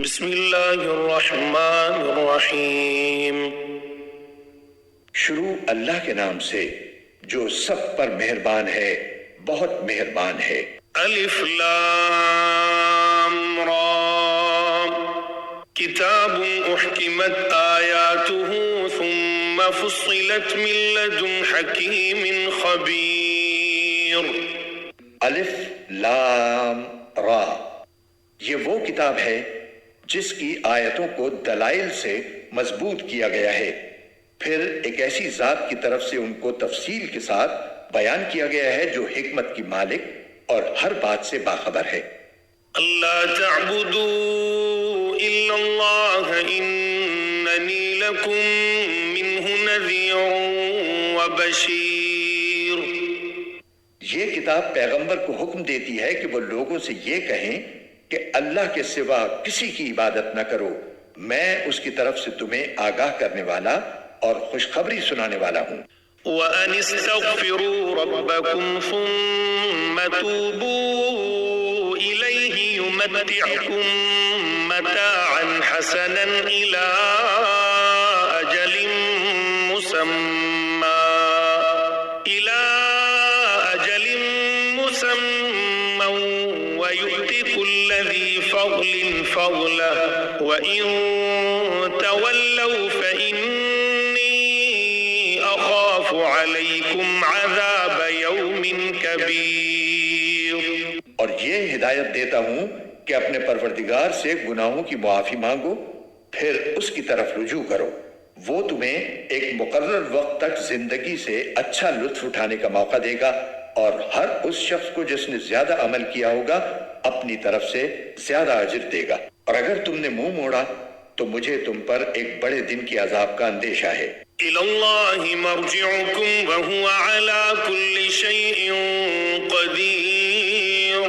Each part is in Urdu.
بسم اللہ الرحمن الرحیم۔ شروع اللہ کے نام سے جو سب پر مہربان ہے، بہت مہربان ہے۔ الف لام را، کتاب احکمت آیاتہ ثم فصلت من لدن حکیم خبیر۔ الف لام را، یہ وہ کتاب ہے جس کی آیتوں کو دلائل سے مضبوط کیا گیا ہے، پھر ایک ایسی ذات کی طرف سے ان کو تفصیل کے ساتھ بیان کیا گیا ہے جو حکمت کی مالک اور ہر بات سے باخبر ہے۔ اللہ تعبدوا الا اللہ اننی لکم منہ نذیر وبشیر۔ یہ کتاب پیغمبر کو حکم دیتی ہے کہ وہ لوگوں سے یہ کہیں کہ اللہ کے سوا کسی کی عبادت نہ کرو، میں اس کی طرف سے تمہیں آگاہ کرنے والا اور خوشخبری سنانے والا ہوں۔ وَأَنِ اسْتَغْفِرُوا رَبَّكُمْ ثُمَّ تُوبُوا إِلَيْهِ يُمَتِّعْكُمْ مَتَاعًا حَسَنًا إِلَىٰ أَجَلٍ مُّسَمًّى وَيُؤْتِ كُلَّ ذِي فَضْلٍ فَضْلَهُ وَإِن تَوَلَّوْا فَإِنِّي أَخَافُ عَلَيْكُمْ عَذَابَ يَوْمٍ كَبِيرٍ۔ اور یہ ہدایت دیتا ہوں کہ اپنے پروردگار سے گناہوں کی معافی مانگو، پھر اس کی طرف رجوع کرو، وہ تمہیں ایک مقرر وقت تک زندگی سے اچھا لطف اٹھانے کا موقع دے گا، اور ہر اس شخص کو جس نے زیادہ عمل کیا ہوگا اپنی طرف سے زیادہ اجر دے گا، اور اگر تم نے منہ موڑا تو مجھے تم پر ایک بڑے دن کی عذاب کا اندیشہ ہے۔ إِلَى اللَّهِ مَرْجِعُكُمْ وَهُوَ عَلَى كُلِّ شَيْءٍ قَدِيرٌ۔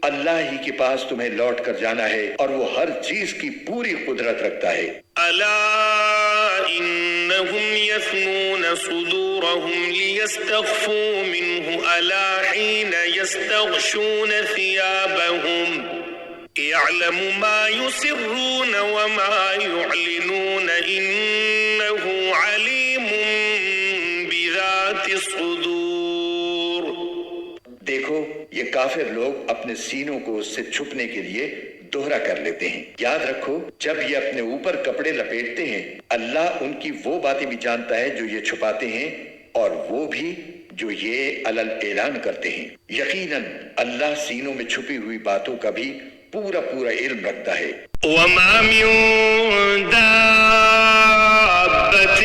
اللہ ہی کے پاس تمہیں لوٹ کر جانا ہے اور وہ ہر چیز کی پوری قدرت رکھتا ہے۔ أَلَا إِنَّهُمْ يَثْنُونَ صُدُورَهُمْ لِيَسْتَخْفُوا مِنْهُ أَلَا حِينَ يَسْتَغْشُونَ ثِيَابَهُمْ يَعْلَمُ مَا يُسِرُّونَ وَمَا يُعْلِنُونَ إِنَّهُ عَلِيمٌ بِذَاتِ الصُّدُورِ۔ دیکھو یہ کافر لوگ اپنے سینوں کو اس سے چھپنے کے لیے دوہرا کر لیتے ہیں۔ یاد رکھو جب یہ اپنے اوپر کپڑے لپیٹتے ہیں اللہ ان کی وہ باتیں بھی جانتا ہے جو یہ چھپاتے ہیں اور وہ بھی جو یہ علل اعلان کرتے ہیں۔ یقیناً اللہ سینوں میں چھپی ہوئی باتوں کا بھی پورا علم رکھتا ہے۔ وَمَا مِن دَابَّةٍ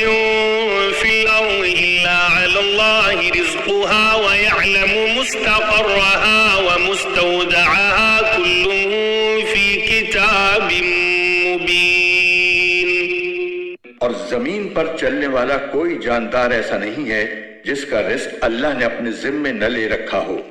فِي الْأَرْضِ إِلَّا عَلَى اللَّهِ رِزْقُهَا وَيَعْلَمُ مُسْتَقَرَّهَا وَمُسْتَوْدَعَهَا كُلٌّ فِي كِتَابٍ مُّبِينٍ۔ اور زمین پر چلنے والا کوئی جاندار ایسا نہیں ہے جس کا رزق اللہ نے اپنے ذمے نہ لے رکھا ہو،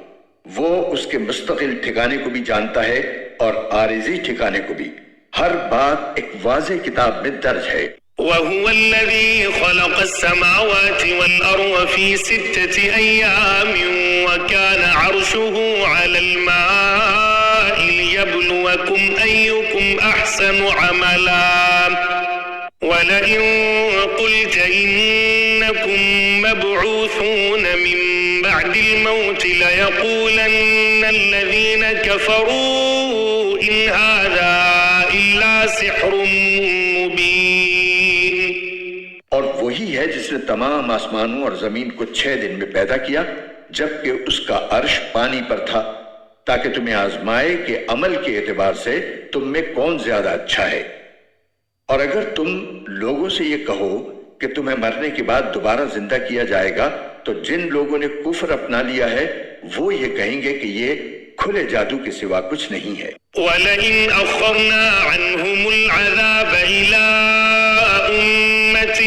وہ اس کے مستقل ٹھکانے کو بھی جانتا ہے اور عارضی ٹھکانے کو بھی، ہر بات ایک واضح کتاب میں درج ہے۔ وَهُوَ الَّذِي خَلَقَ السَّمَاوَاتِ وَالْأَرْضَ فِي 6 أَيَّامٍ وَكَانَ عَرْشُهُ عَلَى الْمَاءِ لِيَبْلُوَكُمْ أَيُّكُمْ أَحْسَنُ عَمَلًا وَلَئِن قُلْتَ إِنَّكُمْ مَبْعُوثُونَ مِن بَعْدِ الْمَوْتِ لَيَقُولَنَّ الَّذِينَ كَفَرُوا إِنْ هَذَا إِلَّا سِحْرٌ مُّبِينٌ۔ اور وہی ہے جس نے تمام آسمانوں اور زمین کو 6 دن میں پیدا کیا جبکہ اس کا عرش پانی پر تھا، تاکہ تمہیں آزمائے کہ عمل کے اعتبار سے تم میں کون زیادہ اچھا ہے۔ اور اگر تم لوگوں سے یہ کہو کہ تمہیں مرنے کے بعد دوبارہ زندہ کیا جائے گا تو جن لوگوں نے کفر اپنا لیا ہے وہ یہ کہیں گے کہ یہ کھلے جادو کے سوا کچھ نہیں ہے۔ وَلَئِنْ أَخَّرْنَا عَنْهُمُ الْعَذَابَ إِلَىٰ أُمَّةٍ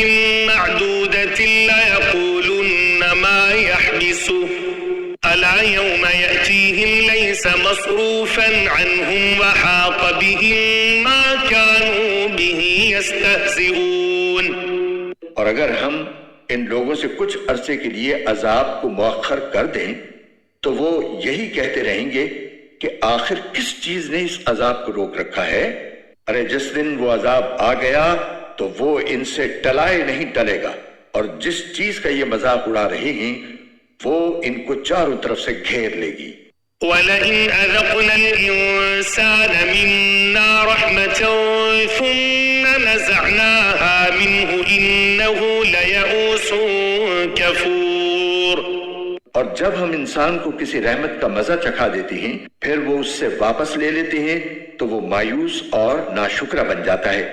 مَّعْدُودَةٍ لَيَقُولُنَّ مَا يَحْبِسُهُ أَلَا يَوْمَ يَأْتِيهِمْ لَيْسَ مَصْرُوفًا عَنْهُمْ وَحَاقَ بِهِم مَّا كَانُوا بِهِ يَسْتَهْزِئُونَ۔ اور اگر ہم ان لوگوں سے کچھ عرصے کے لیے عذاب کو مؤخر کر دیں تو وہ یہی کہتے رہیں گے کہ آخر کس چیز نے اس عذاب کو روک رکھا ہے، ارے جس دن وہ عذاب آ گیا تو وہ ان سے ٹلائے نہیں ٹلے گا، اور جس چیز کا یہ مذاق اڑا رہے ہیں وہ ان کو چاروں طرف سے گھیر لے گی۔ وَلَئِنْ أَذَقْنَا الْإِنسَانَ مِنَّا رَحْمَةً ثُمَّ نَزَعْنَاهَا مِنْهُ إِنَّهُ لَيَئُوسٌ كَفُورٌ۔ اور جب ہم انسان کو کسی رحمت کا مزہ چکھا دیتے ہیں پھر وہ اس سے واپس لے لیتے ہیں تو وہ مایوس اور ناشکرہ بن جاتا ہے۔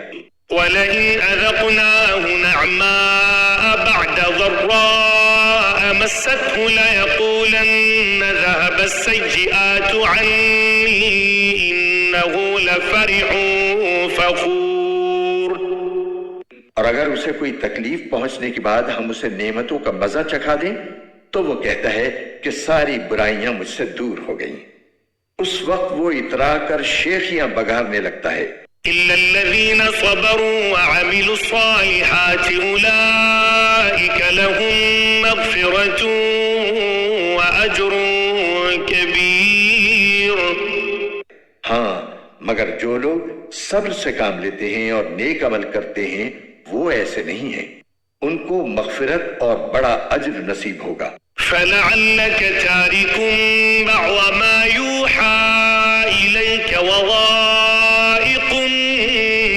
وَلَئِنْ أَذَقْنَاهُ نَعْمَاءَ بَعْدَ ضَرَّاءَ مَسَّتْهُ لَيَقُولَنَّ ذَهَبَ السَّيِّئَاتُ عَنِّي إِنَّهُ لَفَرِحٌ فَخُورٌ۔ اور اگر اسے کوئی تکلیف پہنچنے کے بعد ہم اسے نعمتوں کا مزہ چکھا دیں تو وہ کہتا ہے کہ ساری برائیاں مجھ سے دور ہو گئیں۔ اس وقت وہ اترا کر شیخیاں بگارنے لگتا ہے۔ إِلَّا الَّذِينَ صَبَرُوا وَعَمِلُوا الصَّالِحَاتِ أُولَئِكَ لَهُم مَّغْفِرَةٌ وَأَجْرٌ كَبِيرٌ۔ ہاں، مگر جو لوگ صبر سے کام لیتے ہیں اور نیک عمل کرتے ہیں وہ ایسے نہیں ہیں، ان کو مغفرت اور بڑا اجر نصیب ہوگا۔ فَلَعَلَّكَ تَارِكٌ بَعْضَ مَا يُوحَىٰ إِلَيْكَ وَضَائِقٌ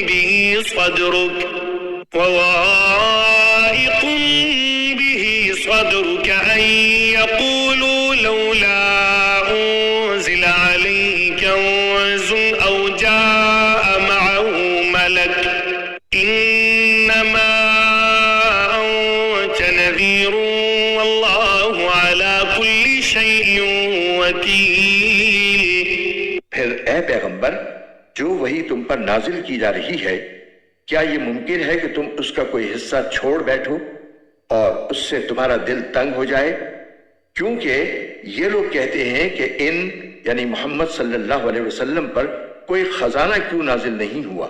بِهِ صَدْرُكَ أَن يَقُولُوا لَوْلَا أُنزِلَ عَلَيْهِ كَنزٌ أَوْ جَاءَ مَعَهُ مَلَكٌ إِنَّمَا أَنتَ نَذِيرٌ وَاللَّهُ عَلَى كُلِّ شَيْءٍ وَكِيلٌ۔ پھر اے پیغمبر، جو وحی تم پر نازل کی جا رہی ہے، کیا یہ ممکن ہے کہ تم اس کا کوئی حصہ چھوڑ بیٹھو اور اس سے تمہارا دل تنگ ہو جائے؟ کیونکہ یہ لوگ کہتے ہیں کہ ان یعنی محمد صلی اللہ علیہ وسلم پر کوئی خزانہ کیوں نازل نہیں ہوا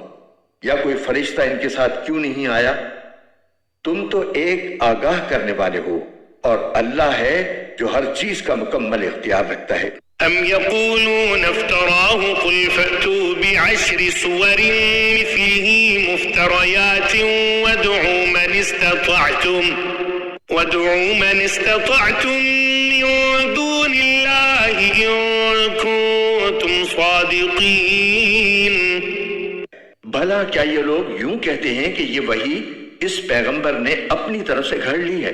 یا کوئی فرشتہ ان کے ساتھ کیوں نہیں آیا؟ تم تو ایک آگاہ کرنے والے ہو اور اللہ ہے جو ہر چیز کا مکمل اختیار رکھتا ہے۔ أَمْ يَقُولُونَ افْتَرَاهُ قُلْ فَأْتُوا بِعَشْرِ سُوَرٍ مِثْلِهِ مُفْتَرَيَاتٍ وَادْعُوا مَنِ اسْتَطَعْتُم مِّن دُونِ اللَّهِ إِن كُنتُمْ صَادِقِينَ۔ بھلا کیا یہ لوگ یوں کہتے ہیں کہ یہ وحی اس پیغمبر نے اپنی طرف سے گھڑ لی ہے؟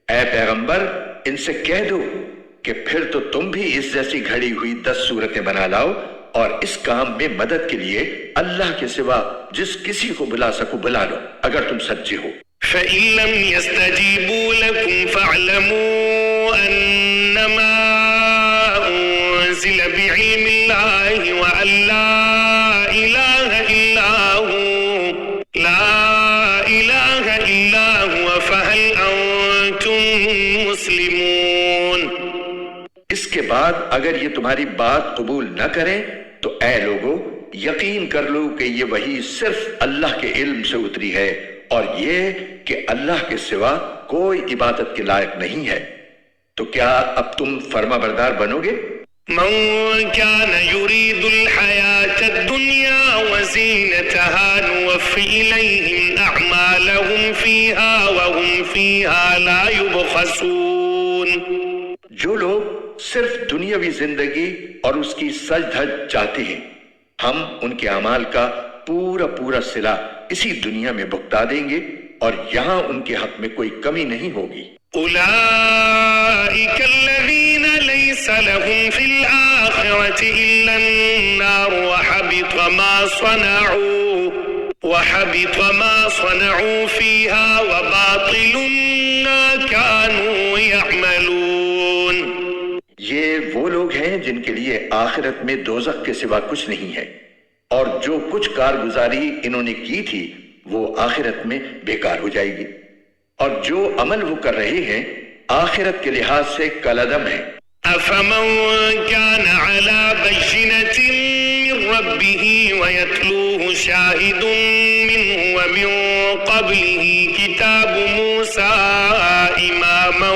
اے پیغمبر، ان سے کہہ دو کہ پھر تو تم بھی اس جیسی گھڑی ہوئی 10 صورتیں بنا لاؤ اور اس کام میں مدد کے لیے اللہ کے سوا جس کسی کو بلا سکو بلا لو اگر تم سچے ہو۔ فَإِن لَّمْ يَسْتَجِيبُوا لَكُمْ فَاعْلَمُوا أَنَّمَا أُنزِلَ بِعِلْمِ اللَّهِ وَأَن لَّا إِلَٰهَ إِلَّا هُوَ فَهَلْ أَنتُم مُّسْلِمُونَ۔ اس کے بعد اگر یہ تمہاری بات قبول نہ کریں تو اے لوگو یقین کر لو کہ یہ وحی صرف اللہ کے علم سے اتری ہے اور یہ کہ اللہ کے سوا کوئی عبادت کے لائق نہیں ہے۔ تو کیا اب تم فرما بردار بنو گے؟ من كان يريد الحياة الدنيا وزينتها نوفي إليهم أعمالهم فيها وهم فيها لا يبخسون۔ جو لوگ صرف دنیاوی زندگی اور اس کی سج دھج چاہتے ہیں ہم ان کے اعمال کا پورا صلہ اسی دنیا میں بھگتا دیں گے اور یہاں ان کے حق میں کوئی کمی نہیں ہوگی۔ أولئك الذين ليس لهم في الآخرة إلا النار وحبط ما صنعوا فيها وباطل ما كانوا يعملون۔ یہ وہ لوگ ہیں جن کے لیے آخرت میں دوزخ کے سوا کچھ نہیں ہے اور جو کچھ کارگزاری انہوں نے کی تھی وہ آخرت میں بیکار ہو جائے گی، اور جو عمل وہ کر رہے ہیں آخرت کے لحاظ سے کالعدم ہے۔ أفمن كان على بينة من ربه ويتلوه شاهد منه ومن قبله كتاب موسى إماما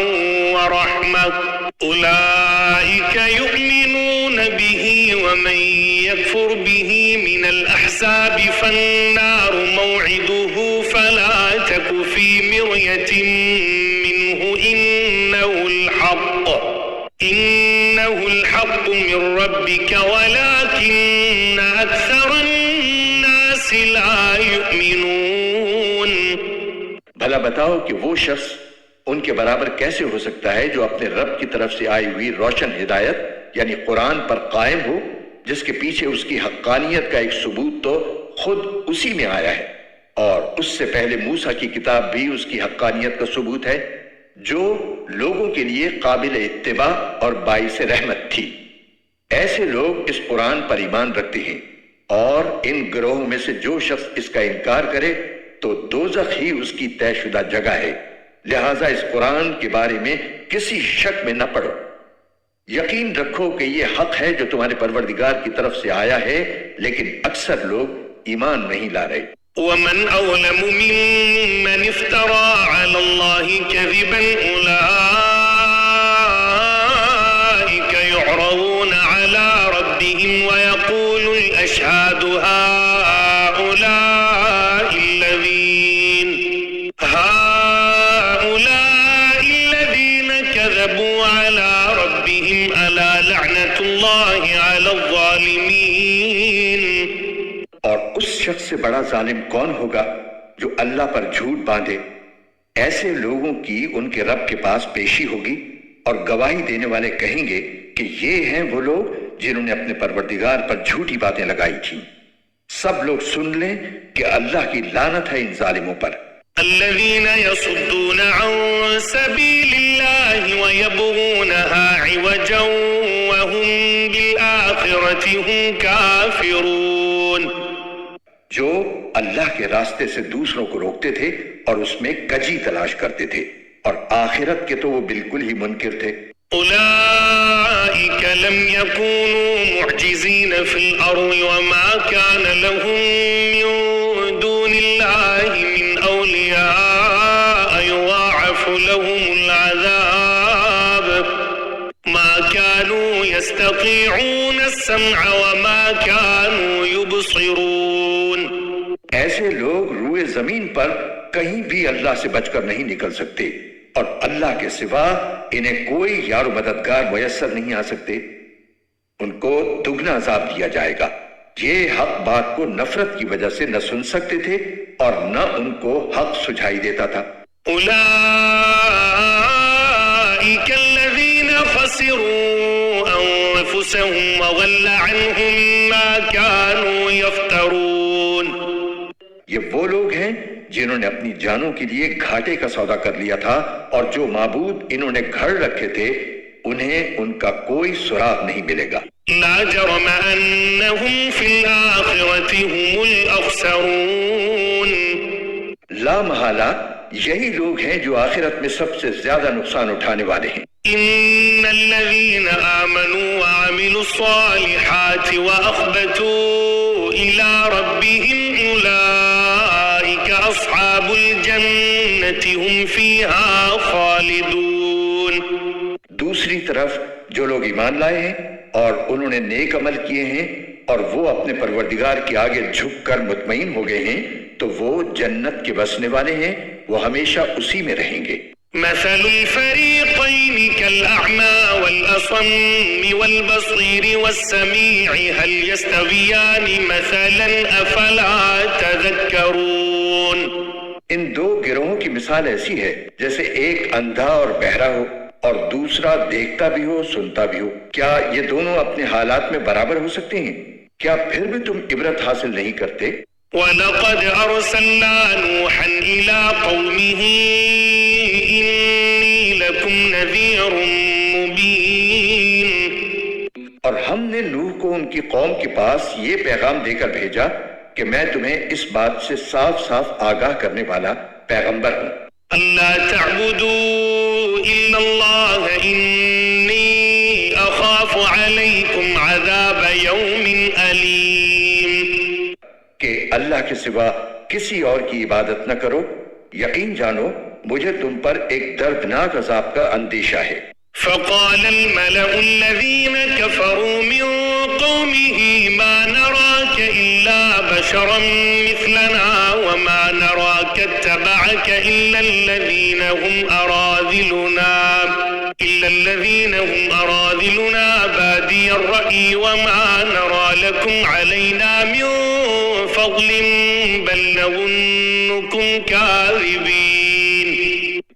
ورحمة أولئك يؤمنون به ومن يكفر به من الأحزاب الحساب فالنار موعده فلا تك في مرية منه إنه الحق من ربك ولكن أكثر الناس لا يؤمنون. بھلا بتاؤ کہ وہ شخص ان کے برابر کیسے ہو سکتا ہے جو اپنے رب کی طرف سے آئی ہوئی روشن ہدایت یعنی قرآن پر قائم ہو، جس کے پیچھے اس کی حقانیت کا ایک ثبوت تو خود اسی میں آیا ہے، اور اس سے پہلے موسیٰ کی کتاب بھی اس کی حقانیت کا ثبوت ہے، جو لوگوں کے لیے قابل اتباع اور باعث رحمت تھی. ایسے لوگ اس قرآن پر ایمان رکھتے ہیں، اور ان گروہوں میں سے جو شخص اس کا انکار کرے تو دوزخ ہی اس کی طے شدہ جگہ ہے. لہٰذا اس قرآن کے بارے میں کسی شک میں نہ پڑو. یقین رکھو کہ یہ حق ہے جو تمہارے پروردگار کی طرف سے آیا ہے، لیکن اکثر لوگ ایمان نہیں لا رہے. ومن أظلم ممن افترى على الله كذبا أولئك يعرضون على ربهم ويقول الأشهاد هؤلاء الذين كذبوا على ربهم ألا لعنة الله على الظالمين. اور اس شخص سے بڑا ظالم کون ہوگا جو اللہ پر جھوٹ باندھے؟ ایسے لوگوں کی ان کے رب کے پاس پیشی ہوگی، اور گواہی دینے والے کہیں گے کہ یہ ہیں وہ لوگ جنہوں نے اپنے پروردگار پر جھوٹی باتیں لگائی تھیں. سب لوگ سن لیں کہ اللہ کی لعنت ہے ان ظالموں پر. الذين يصدون عن سبيل الله ويبغونها عوجا وهم بالآخرة هم كافرون. جو اللہ کے راستے سے دوسروں کو روکتے تھے اور اس میں کجی تلاش کرتے تھے، اور آخرت کے تو وہ بالکل ہی منکر تھے. أولئك لم يكونوا معجزين في الأرض وما كان لهم من دون الله من أولياء يضاعف لهم العذاب ما كانوا يستطيعون السمع وما كانوا يبصرون. ایسے لوگ روئے زمین پر کہیں بھی اللہ سے بچ کر نہیں نکل سکتے، اور اللہ کے سوا انہیں کوئی یار و مددگار میسر نہیں آ سکتے. ان کو دگنا عذاب دیا جائے گا. یہ حق بات کو نفرت کی وجہ سے نہ سن سکتے تھے اور نہ ان کو حق سجھائی دیتا تھا. أولئك الذين خسروا أنفسهم وضل عنهم ما كانوا يفترون. یہ وہ لوگ ہیں جنہوں نے اپنی جانوں کے لیے گھاٹے کا سودا کر لیا تھا، اور جو معبود انہوں نے گھڑ رکھے تھے انہیں ان کا کوئی سراغ نہیں ملے گا. لا جرم أنهم في الآخرة هم الأخسرون. لا محالہ یہی لوگ ہیں جو آخرت میں سب سے زیادہ نقصان اٹھانے والے ہیں. إن الذين آمنوا وعملوا الصالحات وأخبتوا إلى ربهم أولئك أصحاب الجنة هم فيها خالدون. دوسری طرف جو لوگ ایمان لائے ہیں اور انہوں نے نیک عمل کیے ہیں اور وہ اپنے پروردگار کے آگے جھک کر مطمئن ہو گئے ہیں تو وہ جنت کے بسنے والے ہیں، وہ ہمیشہ اسی میں رہیں گے. مثل الفريقين كالأعمى والأصم والبصير والسميع هل يستويان مثلا أفلا تذكرون. ان دو گروہوں کی مثال ایسی ہے جیسے ایک اندھا اور بہرا ہو اور دوسرا دیکھتا بھی ہو سنتا بھی ہو. کیا یہ دونوں اپنے حالات میں برابر ہو سکتے ہیں؟ کیا پھر بھی تم عبرت حاصل نہیں کرتے؟ وَلَقَدْ أَرْسَلْنَا نُوحًا إِلَىٰ قَوْمِهِ إِنِّي لَكُمْ نَذِيرٌ مُبِينٌ. اور ہم نے نوح کو ان کی قوم کے پاس یہ پیغام دے کر بھیجا کہ میں تمہیں اس بات سے صاف صاف آگاہ کرنے والا پیغمبر ہوں. أَلَّا تَعْبُدُوا إِلَّا اللَّهَ إِنِّي أَخَافُ عَلَيْكُمْ عَذَابَ يَوْمٍ أَلِيمٍ. کہ اللہ کے سوا کسی اور کی عبادت نہ کرو، یقین جانو مجھے تم پر ایک دردناک عذاب کا اندیشہ ہے. فقال الملأ الذين كفروا من قومه ما نراك إلا بشرا مثلنا وما نراك اتبعك إلا الذين هم أراذلنا بادي الرأي وما نرى لكم علينا من فضل بل نظنكم كاذبين.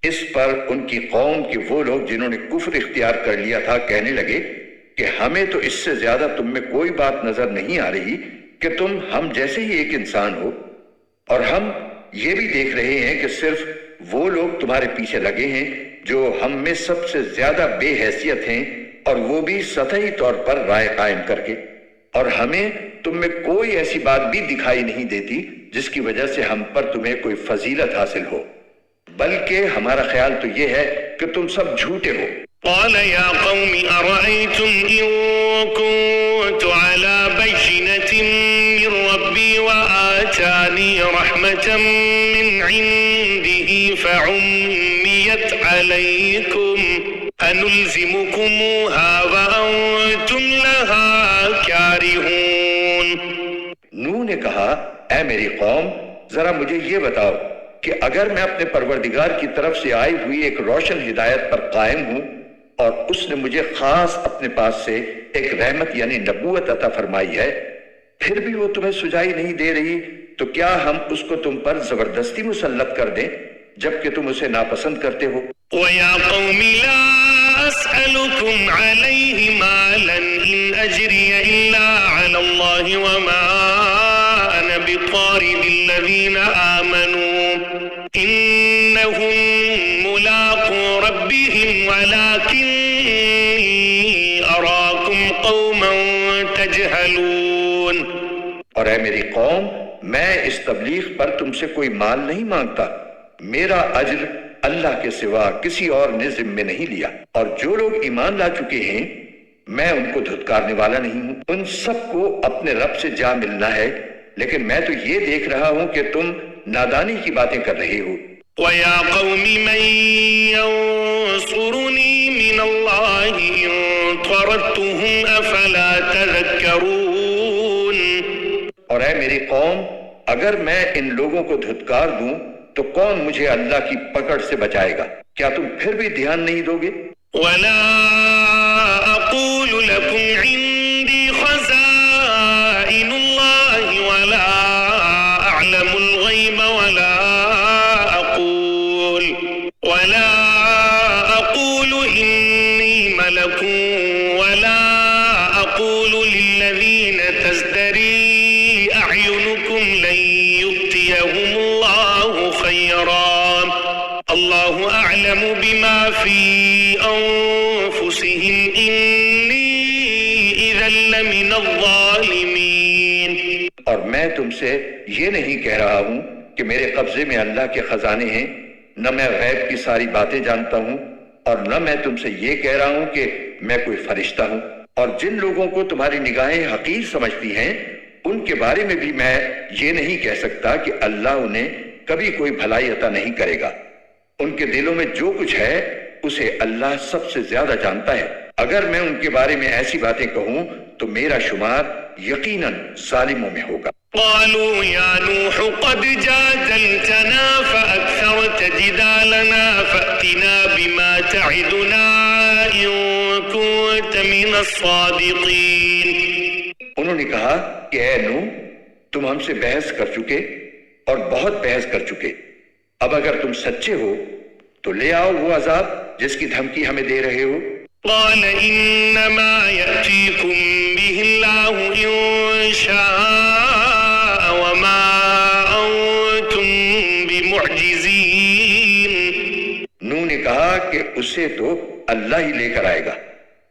اس پر ان کی قوم کے وہ لوگ جنہوں نے کفر اختیار کر لیا تھا کہنے لگے کہ ہمیں تو اس سے زیادہ تم میں کوئی بات نظر نہیں آ رہی کہ تم ہم جیسے ہی ایک انسان ہو، اور ہم یہ بھی دیکھ رہے ہیں کہ صرف وہ لوگ تمہارے پیچھے لگے ہیں جو ہم میں سب سے زیادہ بے حیثیت ہیں، اور وہ بھی سطحی طور پر رائے قائم کر کے، اور ہمیں تم میں کوئی ایسی بات بھی دکھائی نہیں دیتی جس کی وجہ سے ہم پر تمہیں کوئی فضیلت حاصل ہو، بلکہ ہمارا خیال تو یہ ہے کہ تم سب جھوٹے ہو. قال يا قوم أرأيتم إن كنت على بينة من ربي وآتاني رحمة من عنده فعميت عليكم أنلزمكموها وأنتم لها كارهون. نوح نے کہا اے میری قوم ذرا مجھے یہ بتاؤ کہ اگر میں اپنے پروردگار کی طرف سے آئی ہوئی ایک روشن ہدایت پر قائم ہوں اور اس نے مجھے خاص اپنے پاس سے ایک رحمت یعنی نبوت عطا فرمائی ہے، پھر بھی وہ تمہیں سجائی نہیں دے رہی، تو کیا ہم اس کو تم پر زبردستی مسلط کر دیں جبکہ تم اسے ناپسند کرتے ہو؟ وَيَا قَوْمِ لَا أَسْأَلُكُمْ عَلَيْهِ مَالًا إِنْ أَجْرِيَ إِلَّا عَلَى اللَّهِ وَمَا أَنَا بِطَارِدِ الَّذِينَ آمَنُوا إِنَّهُمْ مُلَاقُو رَبِّهِمْ وَلَكِنِّي أَرَاكُمْ قَوْمًا تَجْهَلُونَ. اور اے میری قوم میں اس تبلیغ پر تم سے کوئی مال نہیں مانگتا، میرا اجر اللہ کے سوا کسی اور نے ذمہ نہیں لیا، اور جو لوگ ایمان لا چکے ہیں میں ان کو دھتکارنے والا نہیں ہوں. ان سب کو اپنے رب سے جا ملنا ہے، لیکن میں تو یہ دیکھ رہا ہوں کہ تم نادانی کی باتیں کر رہے ہو. وَيَا قَوْمِ مَن يَنصُرُنِي مِنَ اللَّهِ إِن طَرَدتُّهُمْ أَفَلَا تَذَكَّرُونَ. اور اے میری قوم اگر میں ان لوگوں کو دھتکار دوں تو کون مجھے اللہ کی پکڑ سے بچائے گا؟ کیا تم پھر بھی دھیان نہیں دو گے؟ وَلَا أَقُولُ لَكُمْ عِندِي خَزَائِنُ اللَّهِ وَلَا أَعْلَمُ الْغَيْبَ وَلَا أَقُولُ إِنِّي مَلَكٌ وَلَا أَقُولُ لِلَّذِينَ تَزْدَرِي أَعْيُنُكُمْ لَن يُؤْتِيَهُمُ اللَّهُ خَيْرًا اللَّهُ أَعْلَمُ بِمَا فِي أَنفُسِهِمْ إِنِّي إِذًا لَّمِنَ الظَّالِمِينَ. اور میں تم سے یہ نہیں کہہ رہا ہوں کہ میرے قبضے میں اللہ کے خزانے ہیں، نہ میں غیب کی ساری باتیں جانتا ہوں، اور نہ میں تم سے یہ کہہ رہا ہوں کہ میں کوئی فرشتہ ہوں. اور جن لوگوں کو تمہاری نگاہیں حقیر سمجھتی ہیں ان کے بارے میں بھی میں یہ نہیں کہہ سکتا کہ اللہ انہیں کبھی کوئی بھلائی عطا نہیں کرے گا. ان کے دلوں میں جو کچھ ہے اسے اللہ سب سے زیادہ جانتا ہے. اگر میں ان کے بارے میں ایسی باتیں کہوں تو میرا شمار یقیناً ظالموں میں ہوگا. قالوا يا نوح قد جادلتنا فأكثرت جدالنا فأتنا بما تعدنا إن كنت من الصادقين. انہوں نے کہا کہ اے نوح تم ہم سے بحث کر چکے اور بہت بحث کر چکے، اب اگر تم سچے ہو تو لے آؤ وہ عذاب جس کی دھمکی ہمیں دے رہے ہو. قال إنما يأتيكم به الله إن شاء وما أنتم بمعجزين. نوح نے کہا کہ اسے تو اللہ ہی لے کر آئے گا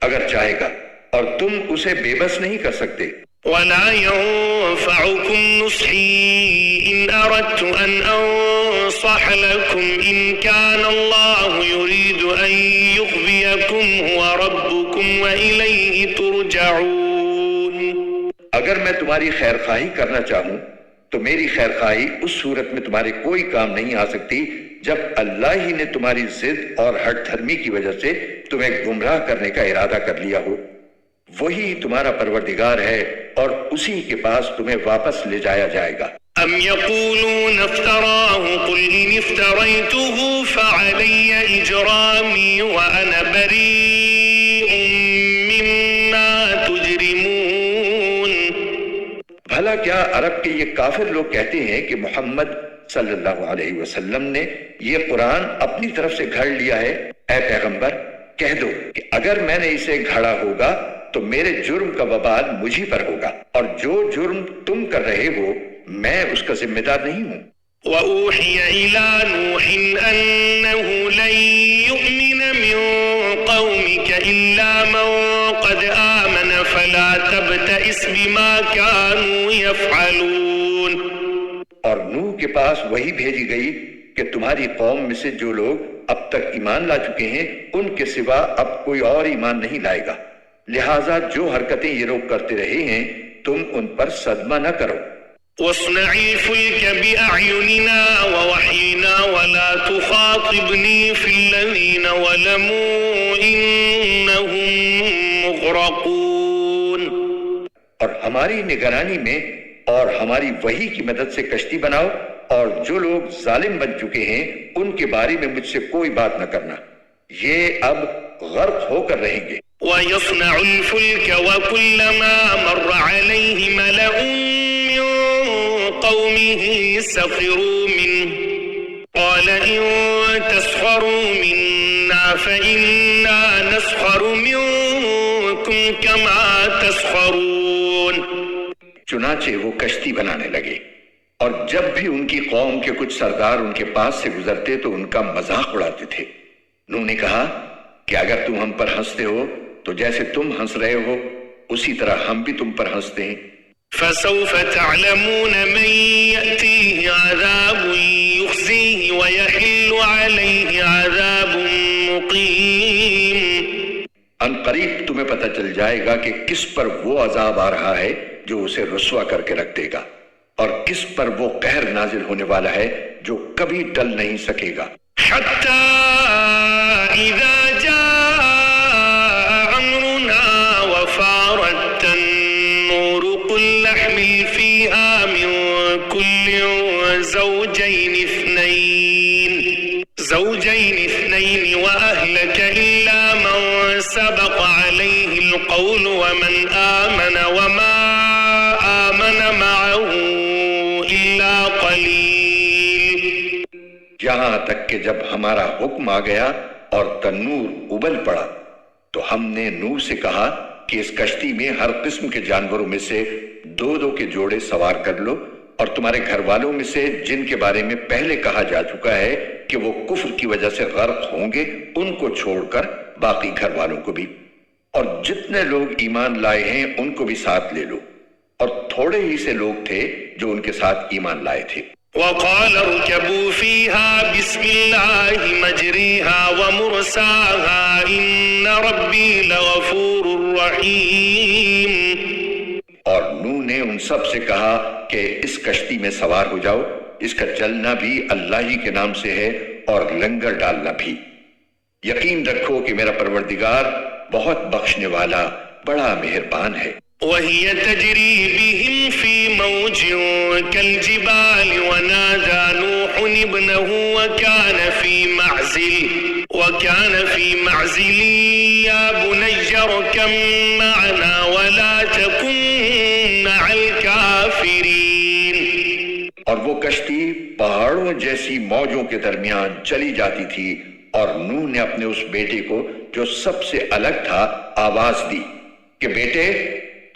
اگر چاہے گا، اور تم اسے بے بس نہیں کر سکتے. ولا ينفعكم نصحي إن أردت أن أنصح لكم إن كان الله يريد أن يغويكم هو ربكم وإليه ترجعون. اگر میں تمہاری خیر خواہی کرنا چاہوں تو میری خیر خواہی اس صورت میں تمہارے کوئی کام نہیں آ سکتی جب اللہ ہی نے تمہاری ضد اور ہٹ دھرمی کی وجہ سے تمہیں گمراہ کرنے کا ارادہ کر لیا ہو. وہی تمہارا پروردگار ہے اور اسی کے پاس تمہیں واپس لے جایا جائے گا۔ ام یقولون افتراه قل ان افتریته فعلی اجرامی وانا بریء مما تجرمون۔ بھلا کیا عرب کے یہ کافر لوگ کہتے ہیں کہ محمد صلی اللہ علیہ وسلم نے یہ قرآن اپنی طرف سے گھڑ لیا ہے؟ اے پیغمبر کہہ دو کہ اگر میں نے اسے گھڑا ہوگا تو میرے جرم کا وبال مجھی پر ہوگا، اور جو جرم تم کر رہے ہو میں اس کا ذمہ دار نہیں ہوں۔ وَأُوحِيَ إِلَى نُوحٍ أَنَّهُ لَن يُؤْمِنَ مِن قَوْمِكَ إِلَّا مَن قَدْ آمَنَ فَلَا تَبْتَئِسْ بِمَا كَانُوا يَفْعَلُونَ۔ اور نوح کے پاس وہی بھیجی گئی کہ تمہاری قوم میں سے جو لوگ اب تک ایمان لا چکے ہیں ان کے سوا اب کوئی اور ایمان نہیں لائے گا، لہٰذا جو حرکتیں یہ لوگ کرتے رہے ہیں تم ان پر صدمہ نہ کرو۔ وَاصْنَعِ الْفُلْكَ بِأَعْيُنِنَا وَوَحْيِنَا وَلَا تُخَاطِبْنِي فِي الَّذِينَ ظَلَمُوا إِنَّهُمْ مُغْرَقُونَ۔ اور ہماری نگرانی میں اور ہماری وحی کی مدد سے کشتی بناؤ، اور جو لوگ ظالم بن چکے ہیں ان کے بارے میں مجھ سے کوئی بات نہ کرنا، یہ اب غرق ہو کر رہیں گے۔ وَيَصْنَعُ الْفُلْكَ وَكُلَّمَا مَرَّ عَلَيْهِ مَلَأٌ مِّن قَوْمِهِ سَخِرُوا مِنْهُ قَالَ إِن تَسْخَرُوا مِنَّا فَإِنَّا نَسْخَرُ مِنكُمْ كَمَا تَسْخَرُونَ۔ چنانچہ وہ کشتی بنانے لگے، اور جب بھی ان کی قوم کے کچھ سردار ان کے پاس سے گزرتے تو ان کا مذاق اڑاتے تھے۔ نوح نے کہا کہ اگر تم ہم پر ہنستے ہو تو جیسے تم ہنس رہے ہو اسی طرح ہم بھی تم پر ہنستے ہیں۔ فَسَوْفَ تَعْلَمُونَ مَن يَأْتِيهِ عَذَابٌ يُخْزِيهِ وَيَحِلُّ عَلَيْهِ عَذَابٌ مُقِيمٌ۔ ان قریب تمہیں پتہ چل جائے گا کہ کس پر وہ عذاب آ رہا ہے جو اسے رسوا کر کے رکھ دے گا، اور کس پر وہ قہر نازل ہونے والا ہے جو کبھی ٹل نہیں سکے گا۔ حَتَّى إِذَا جَاءَ أَمْرُنَا وَفَارَتِ النُّورُ قُلْ نَحْمِلْ فِيهَا مِن كُلٍّ زَوْجَيْنِ اثْنَيْنِ وَأَهْلَكَ إِلَّا مَن سَبَقَ عَلَيْهِ الْقَوْلُ وَمَنْ آمَنَ وَمَا آمَنَ مَعَهُ إِلَّا قَلِيلٌ۔ یہاں تک کہ جب ہمارا حکم آ گیا اور تنور ابل پڑا تو ہم نے نوح سے کہا کہ اس کشتی میں ہر قسم کے جانوروں میں سے 2 کے جوڑے سوار کر لو، اور تمہارے گھر والوں میں سے جن کے بارے میں پہلے کہا جا چکا ہے کہ وہ کفر کی وجہ سے غرق ہوں گے ان کو چھوڑ کر باقی گھر والوں کو بھی، اور جتنے لوگ ایمان لائے ہیں ان کو بھی ساتھ لے لو، اور تھوڑے ہی سے لوگ تھے جو ان کے ساتھ ایمان لائے تھے۔ وَقَالَ ارْكَبُوا فِيهَا بِسْمِ اللَّهِ مَجْرِيهَا وَمُرْسَاهَا إِنَّ رَبِّي لَغَفُورٌ رَّحِيمٌ۔ اور نوح نے ان سب سے کہا کہ اس کشتی میں سوار ہو جاؤ، اس کا چلنا بھی اللہ ہی کے نام سے ہے اور لنگر ڈالنا بھی۔ یقین رکھو کہ میرا پروردگار بہت بخشنے والا بڑا مہربان ہے۔ وَهِيَ تَجْرِي بِهِمْ فِي مَوْجٍ كَالْجِبَالِ وَنَادَى نُوحٌ ابْنَهُ وَكَانَ فِي مَعْزِلٍ يَا بُنَيَّ ارْكَب مَّعَنَا وَلَا تَكُن مَّعَ الْكَافِرِينَ۔ اور وہ کشتی پہاڑوں جیسی موجوں کے درمیان چلی جاتی تھی، اور نوح نے اپنے اس بیٹے کو جو سب سے الگ تھا آواز دی کہ بیٹے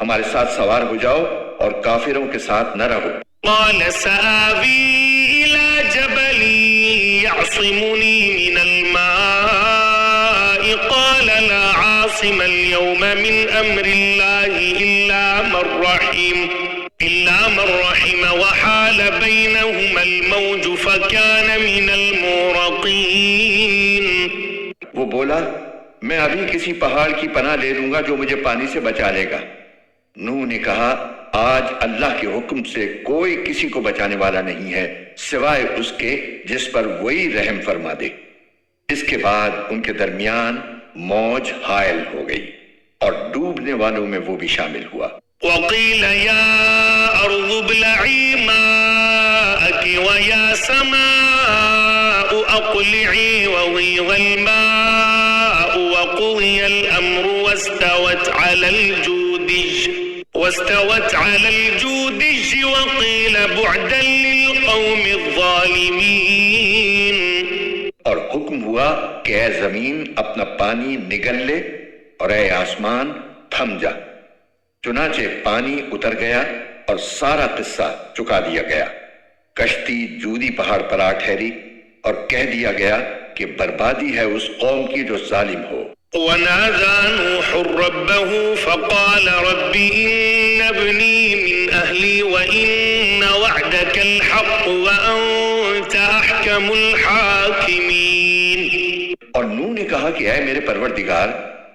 ہمارے ساتھ سوار ہو جاؤ اور کافروں کے ساتھ نہ رہو۔ قال سآوی إلى جبل يعصمني من الماء قال لا عاصم اليوم من أمر الله إلا من رحم وحال بينهما الموج فكان من المغرقين۔ وہ بولا میں ابھی کسی پہاڑ کی پناہ لے لوں گا جو مجھے پانی سے بچا لے گا۔ نوح نے کہا آج اللہ کے حکم سے کوئی کسی کو بچانے والا نہیں ہے سوائے اس کے جس پر وہی رحم فرما دے۔ اس کے بعد ان کے درمیان موج حائل ہو گئی۔ اور ڈوبنے والوں میں وہ بھی شامل ہوا۔ وقيل يا أرض ابلعي ماءك ويا سماء أقلعي وغيض الماء وقضي الأمر واستوت على الجودج وقيل بعدا للقوم الظالمين۔ اور حکم ہوا کہ اے زمین اپنا پانی نگل لے اور اے آسمان تھم جا، چنانچہ پانی اتر گیا اور سارا قصہ چکا دیا گیا۔ کشتی جودی پہاڑ پر آ ٹھہری اور کہہ دیا گیا کہ بربادی ہے اس قوم کی جو ظالم ہو۔ ونادى نوح ربه فقال رب إن ابني من أهلي وإن وعدك الحق وأنت أحكم الحاكمين۔ اور نوح نے کہا کہ اے میرے پروردگار،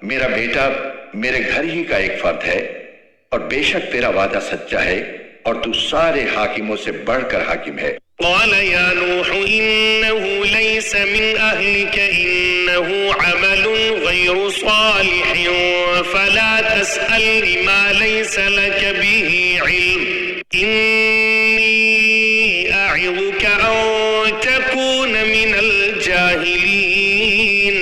میرا بیٹا میرے گھر ہی کا ایک فرد ہے اور بے شک تیرا وعدہ سچا ہے اور تو سارے حاکموں سے بڑھ کر حاکم ہے۔ قال يا نوح إنه ليس من أهلك إنه عمل غير صالح فلا تسألني ما ليس لك به علم إني أعظك أن تكون من الجاهلين۔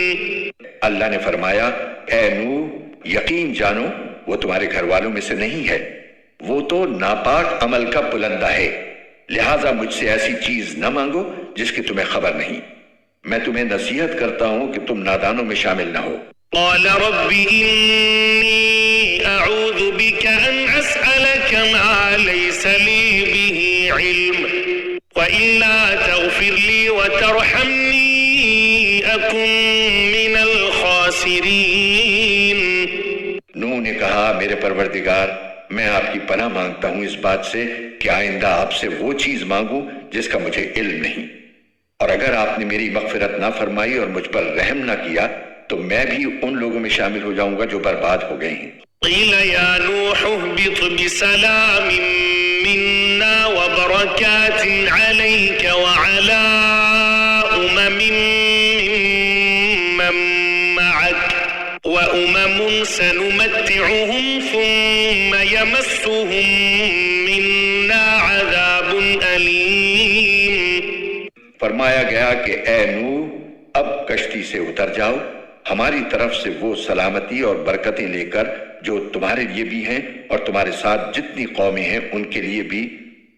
اللہ نے فرمایا اے نوح، یقین جانو وہ تمہارے گھر والوں میں سے نہیں ہے، وہ تو ناپاک عمل کا بلندہ ہے، لہٰذا مجھ سے ایسی چیز نہ مانگو جس کی تمہیں خبر نہیں، میں تمہیں نصیحت کرتا ہوں کہ تم نادانوں میں شامل نہ ہو۔ قال رب إني أعوذ بك أن أسألك ما ليس لي به علم وإلا تغفر لي وترحمني أكن من الخاسرين۔ نوح نے کہا میرے پروردگار، میں آپ کی پناہ مانگتا ہوں اس بات سے کہ آئندہ آپ سے وہ چیز مانگوں جس کا مجھے علم نہیں، اور اگر آپ نے میری مغفرت نہ فرمائی اور مجھ پر رحم نہ کیا تو میں بھی ان لوگوں میں شامل ہو جاؤں گا جو برباد ہو گئے ہیں۔ قیل یا نوح اهبط بسلام منا وبرکات علیک وعلی ممن معك وأمم سنمتعهم ثم يمسهم منا عذاب أليم۔ فرمایا گیا کہ اے نوح اب کشتی سے اتر جاؤ، ہماری طرف سے وہ سلامتی اور برکتیں لے کر جو تمہارے لیے بھی ہیں اور تمہارے ساتھ جتنی قومیں ہیں ان کے لیے بھی،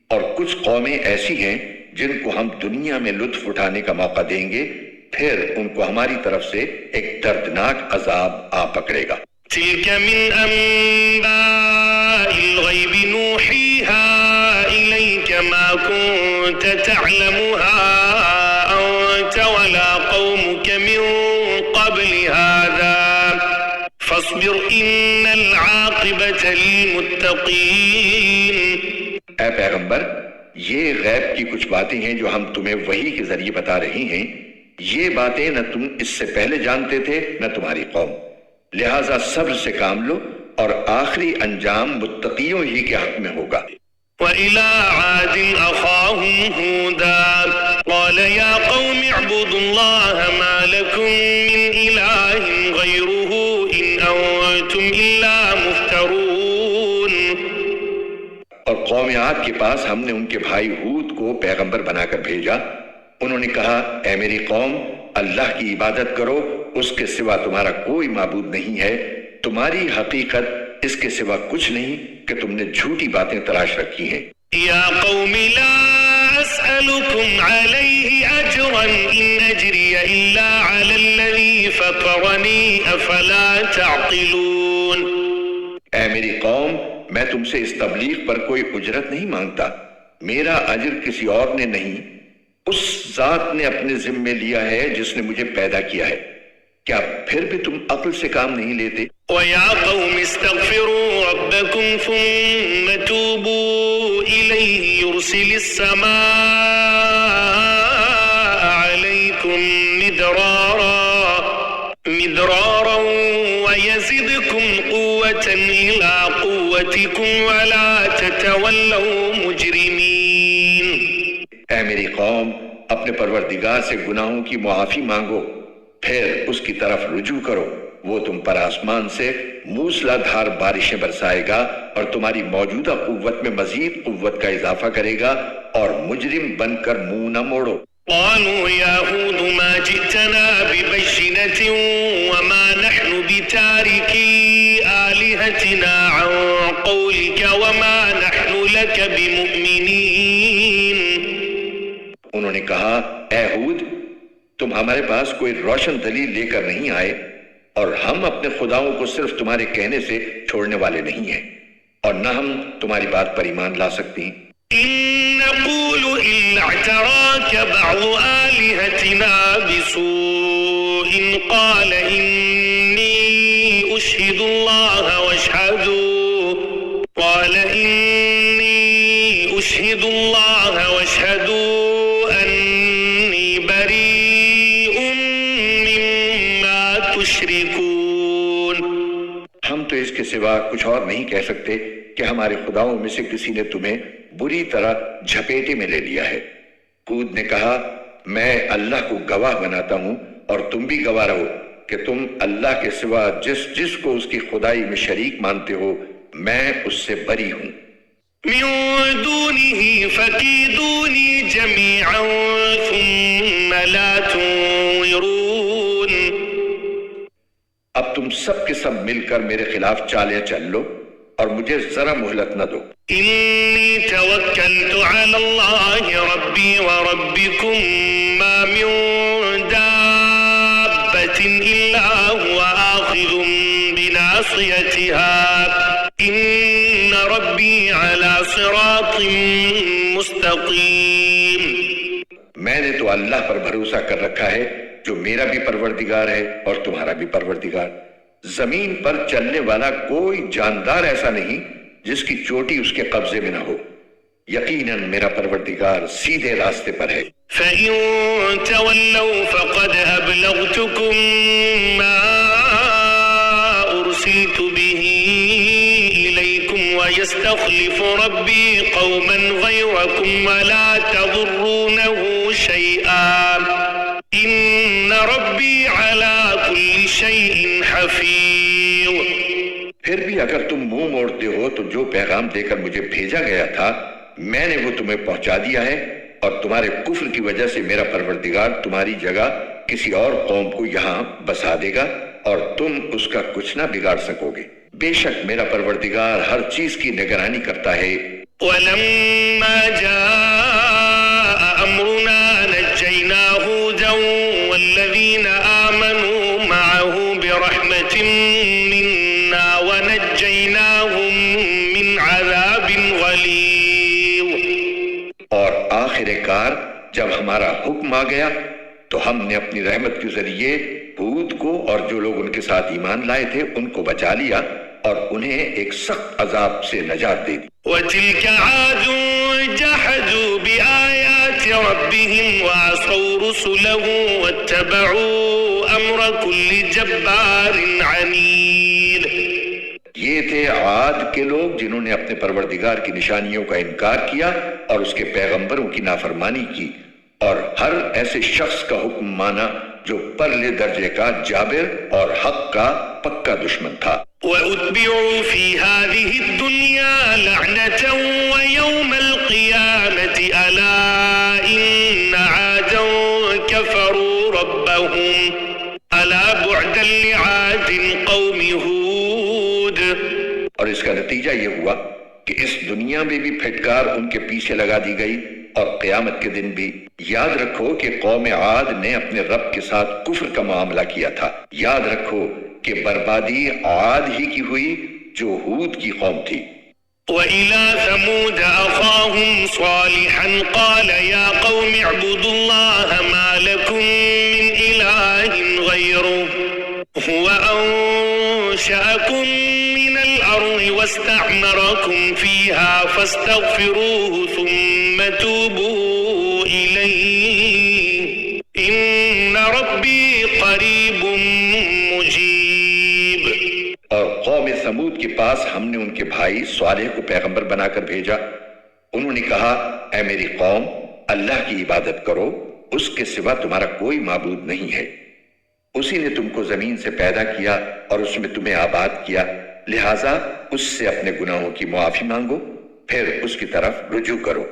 اور کچھ قومیں ایسی ہیں جن کو ہم دنیا میں لطف اٹھانے کا موقع دیں گے، پھر ان کو ہماری طرف سے ایک دردناک عذاب آ پکڑے گا۔ تلك من أنباء الغيب نوحيها إليك ما كنت تعلمها أنت ولا قومك من قبل هذا فاصبر إن العاقبة للمتقين۔ اے پیغمبر، یہ غیب کی کچھ باتیں ہیں جو ہم تمہیں وحی کے ذریعے بتا رہے ہیں، یہ باتیں نہ تم اس سے پہلے جانتے تھے نہ تمہاری قوم، لہٰذا صبر سے کام لو اور آخری انجام متقیوں ہی کے حق میں ہوگا۔ وَإِلَىٰ عَادٍ أَخَاهُمْ هُودًا قَالَ يَا قَوْمِ اعْبُدُوا اللَّهَ مَا لَكُم مِّنْ إِلَٰهٍ غَيْرُهُ إِنْ أَنتُمْ إِلَّا مُفْتَرُونَ۔ اور قوم عاد کے پاس ہم نے ان کے بھائی ہود کو پیغمبر بنا کر بھیجا، انہوں نے کہا اے میری قوم، اللہ کی عبادت کرو، اس کے سوا تمہارا کوئی معبود نہیں ہے، تمہاری حقیقت اس کے سوا کچھ نہیں کہ تم نے جھوٹی باتیں تلاش رکھی ہیں۔ یا قوم لا اسألکم علیہ اجرا ان اجری الا علی الذی فطرنی افلا تعقلون۔ اے میری قوم، میں تم سے اس تبلیغ پر کوئی اجرت نہیں مانگتا، میرا اجر کسی اور نے نہیں، اس ذات نے اپنے ذمے لیا ہے جس نے مجھے پیدا کیا ہے، کیا پھر بھی تم عقل سے کام نہیں لیتے؟ وَيَا قَوْمِ اسْتَغْفِرُوا رَبَّكُمْ ثُمَّ تُوبُوا إِلَيْهِ يُرْسِلِ السَّمَاءَ عَلَيْكُمْ مِدْرَارًا وَيَزِدْكُمْ قُوَّةً إِلَىٰ قُوَّتِكُمْ وَلَا تَتَوَلَّوْا مُجْرِمِينَ۔ اے میری قوم، اپنے پروردگار سے گناہوں کی معافی مانگو، پھر اس کی طرف رجوع کرو، وہ تم پر آسمان سے موسلا دھار بارشیں برسائے گا اور تمہاری موجودہ قوت میں مزید قوت کا اضافہ کرے گا اور مجرم بن کر منہ نہ موڑو۔ قالوا يا هود ما جئتنا ببينة وما نحن بتاركي آلهتنا عن قولك وما نحن لك بمؤمنين۔ انہوں نے کہا اے ہود، تم ہمارے پاس کوئی روشن دلیل لے کر نہیں آئے اور ہم اپنے خداؤں کو صرف تمہارے کہنے سے چھوڑنے والے نہیں ہیں اور نہ ہم تمہاری بات پر ایمان لا سکتی۔ إن نقول إلا اعتراك بعض آلهتنا بسوء قال إني أشهد الله واشهدوا أني بريء مما تشركون۔ ہم تو اس کے سوا کچھ اور نہیں کہہ سکتے کہ ہمارے خداؤں میں سے کسی نے تمہیں بری طرح جھپیٹے میں لے لیا ہے۔ ہود نے کہا میں اللہ کو گواہ بناتا ہوں اور تم بھی گواہ رہو کہ تم اللہ کے سوا جس کو اس کی خدائی میں شریک مانتے ہو میں اس سے بری ہوں۔ من دونه فكيدوني جميعا ثم لا تنظرون۔ اب تم سب کے سب مل کر میرے خلاف چالیں چل لو اور مجھے ذرا مہلت نہ دو۔ إني توكلت على الله ربي وربكم ما من دابة إلا هو آخذ بناصيتها إن ربي على صراط مستقيم۔ میں نے تو اللہ پر بھروسہ کر رکھا ہے جو میرا بھی پروردگار ہے اور تمہارا بھی پروردگار۔ زمین پر چلنے والا کوئی جاندار ایسا نہیں جس کی چوٹی اس کے قبضے میں نہ ہو۔ یقیناً میرا پروردگار سیدھے راستے پر ہے۔ فَإِن تَوَلَّوْا فَقَدْ أَبْلَغْتُكُم مَّا أُرْسِلْتُ بِهِ إِلَيْكُمْ وَيَسْتَخْلِفُ رَبِّي قَوْمًا غَيْرَكُمْ وَلَا تَضُرُّونَهُ شَيْئًا إِنَّ رَبِّي عَلَى كُلِّ شَيْءٍ حَفِيظٌ۔ پھر بھی اگر تم منہ موڑتے ہو تو جو پیغام دے کر مجھے بھیجا گیا تھا میں نے وہ تمہیں پہنچا دیا ہے، اور تمہارے کفر کی وجہ سے میرا پروردگار تمہاری جگہ کسی اور قوم کو یہاں بسا دے گا اور تم اس کا کچھ نہ بگاڑ سکو گے۔ بے شک میرا پروردگار ہر چیز کی نگرانی کرتا ہے۔ وَلَمَّا جَاءَ أَمْرُنَا نَجَّيْنَا هُودًا وَالَّذِينَ آمَنُوا مَعَهُ بِرَحْمَةٍ مِنَّا وَنَجَّيْنَاهُم مِّنْ عَذَابٍ غَلِيظٍ۔ اور آخر کار جب ہمارا حکم آ گیا تو ہم نے اپنی رحمت کے ذریعے ہود کو اور جو لوگ ان کے ساتھ ایمان لائے تھے ان کو بچا لیا اور انہیں ایک سخت عذاب سے نجات دے دی۔ وَتِلْكَ عَادٌ جَحَدُوا بِآيَاتِ رَبِّهِمْ وَعَصَوْا رُسُلَهُ وَاتَّبَعُوا أَمْرَ كُلِّ جَبَّارٍ عَنِيدٍ۔ یہ تھے عاد کے لوگ جنہوں نے اپنے پروردگار کی نشانیوں کا انکار کیا اور اس کے پیغمبروں کی نافرمانی کی اور ہر ایسے شخص کا حکم مانا جو پرلے درجے کا جابر اور حق کا پکا دشمن تھا۔ وَأُتْبِعُوا فِي هَذِهِ الدُّنْيَا لَعْنَةً وَيَوْمَ الْقِيَامَةِ أَلَا إِنَّ عَادًا كَفَرُوا رَبَّهُمْ أَلَا بُعْدًا لِعَادٍ قَوْمِ هُودٍ۔ اور اس کا نتیجہ یہ ہوا کہ اس دنیا میں بھی پھٹکار ان کے پیچھے لگا دی گئی اور قیامت کے دن بھی۔ یاد رکھو کہ قوم عاد نے اپنے رب کے ساتھ کفر کا معاملہ کیا تھا۔ یاد رکھو کہ بربادی عاد ہی کی ہوئی جو ہود کی قوم تھی۔ وَإِلَى ثَمُودَ أَخَاهُمْ صَالِحًا قَالَ يَا قَوْمِ اعْبُدُوا اللَّهَ مَا لَكُم مِّنْ إِلَٰهٍ غَيْرُهُ هُوَ أَنشَأَكُم مِّنَ الْأَرْضِ وَاسْتَعْمَرَكُمْ فِيهَا فَاسْتَغْفِرُوهُ ثُمَّ تُوبُوا إِلَيْهِ إِنَّ رَبِّي قَرِيبٌ مُجِيبٌ۔ اور قوم ثمود کے پاس ہم نے ان کے بھائی صالح کو پیغمبر بنا کر بھیجا۔ انہوں نے کہا اے میری قوم اللہ کی عبادت کرو، اس کے سوا تمہارا کوئی معبود نہیں ہے۔ اسی نے تم کو زمین سے پیدا کیا اور اس میں تمہیں آباد کیا، لہٰذا اس سے اپنے گناہوں کی معافی مانگو، پھر اس کی طرف رجوع کرو۔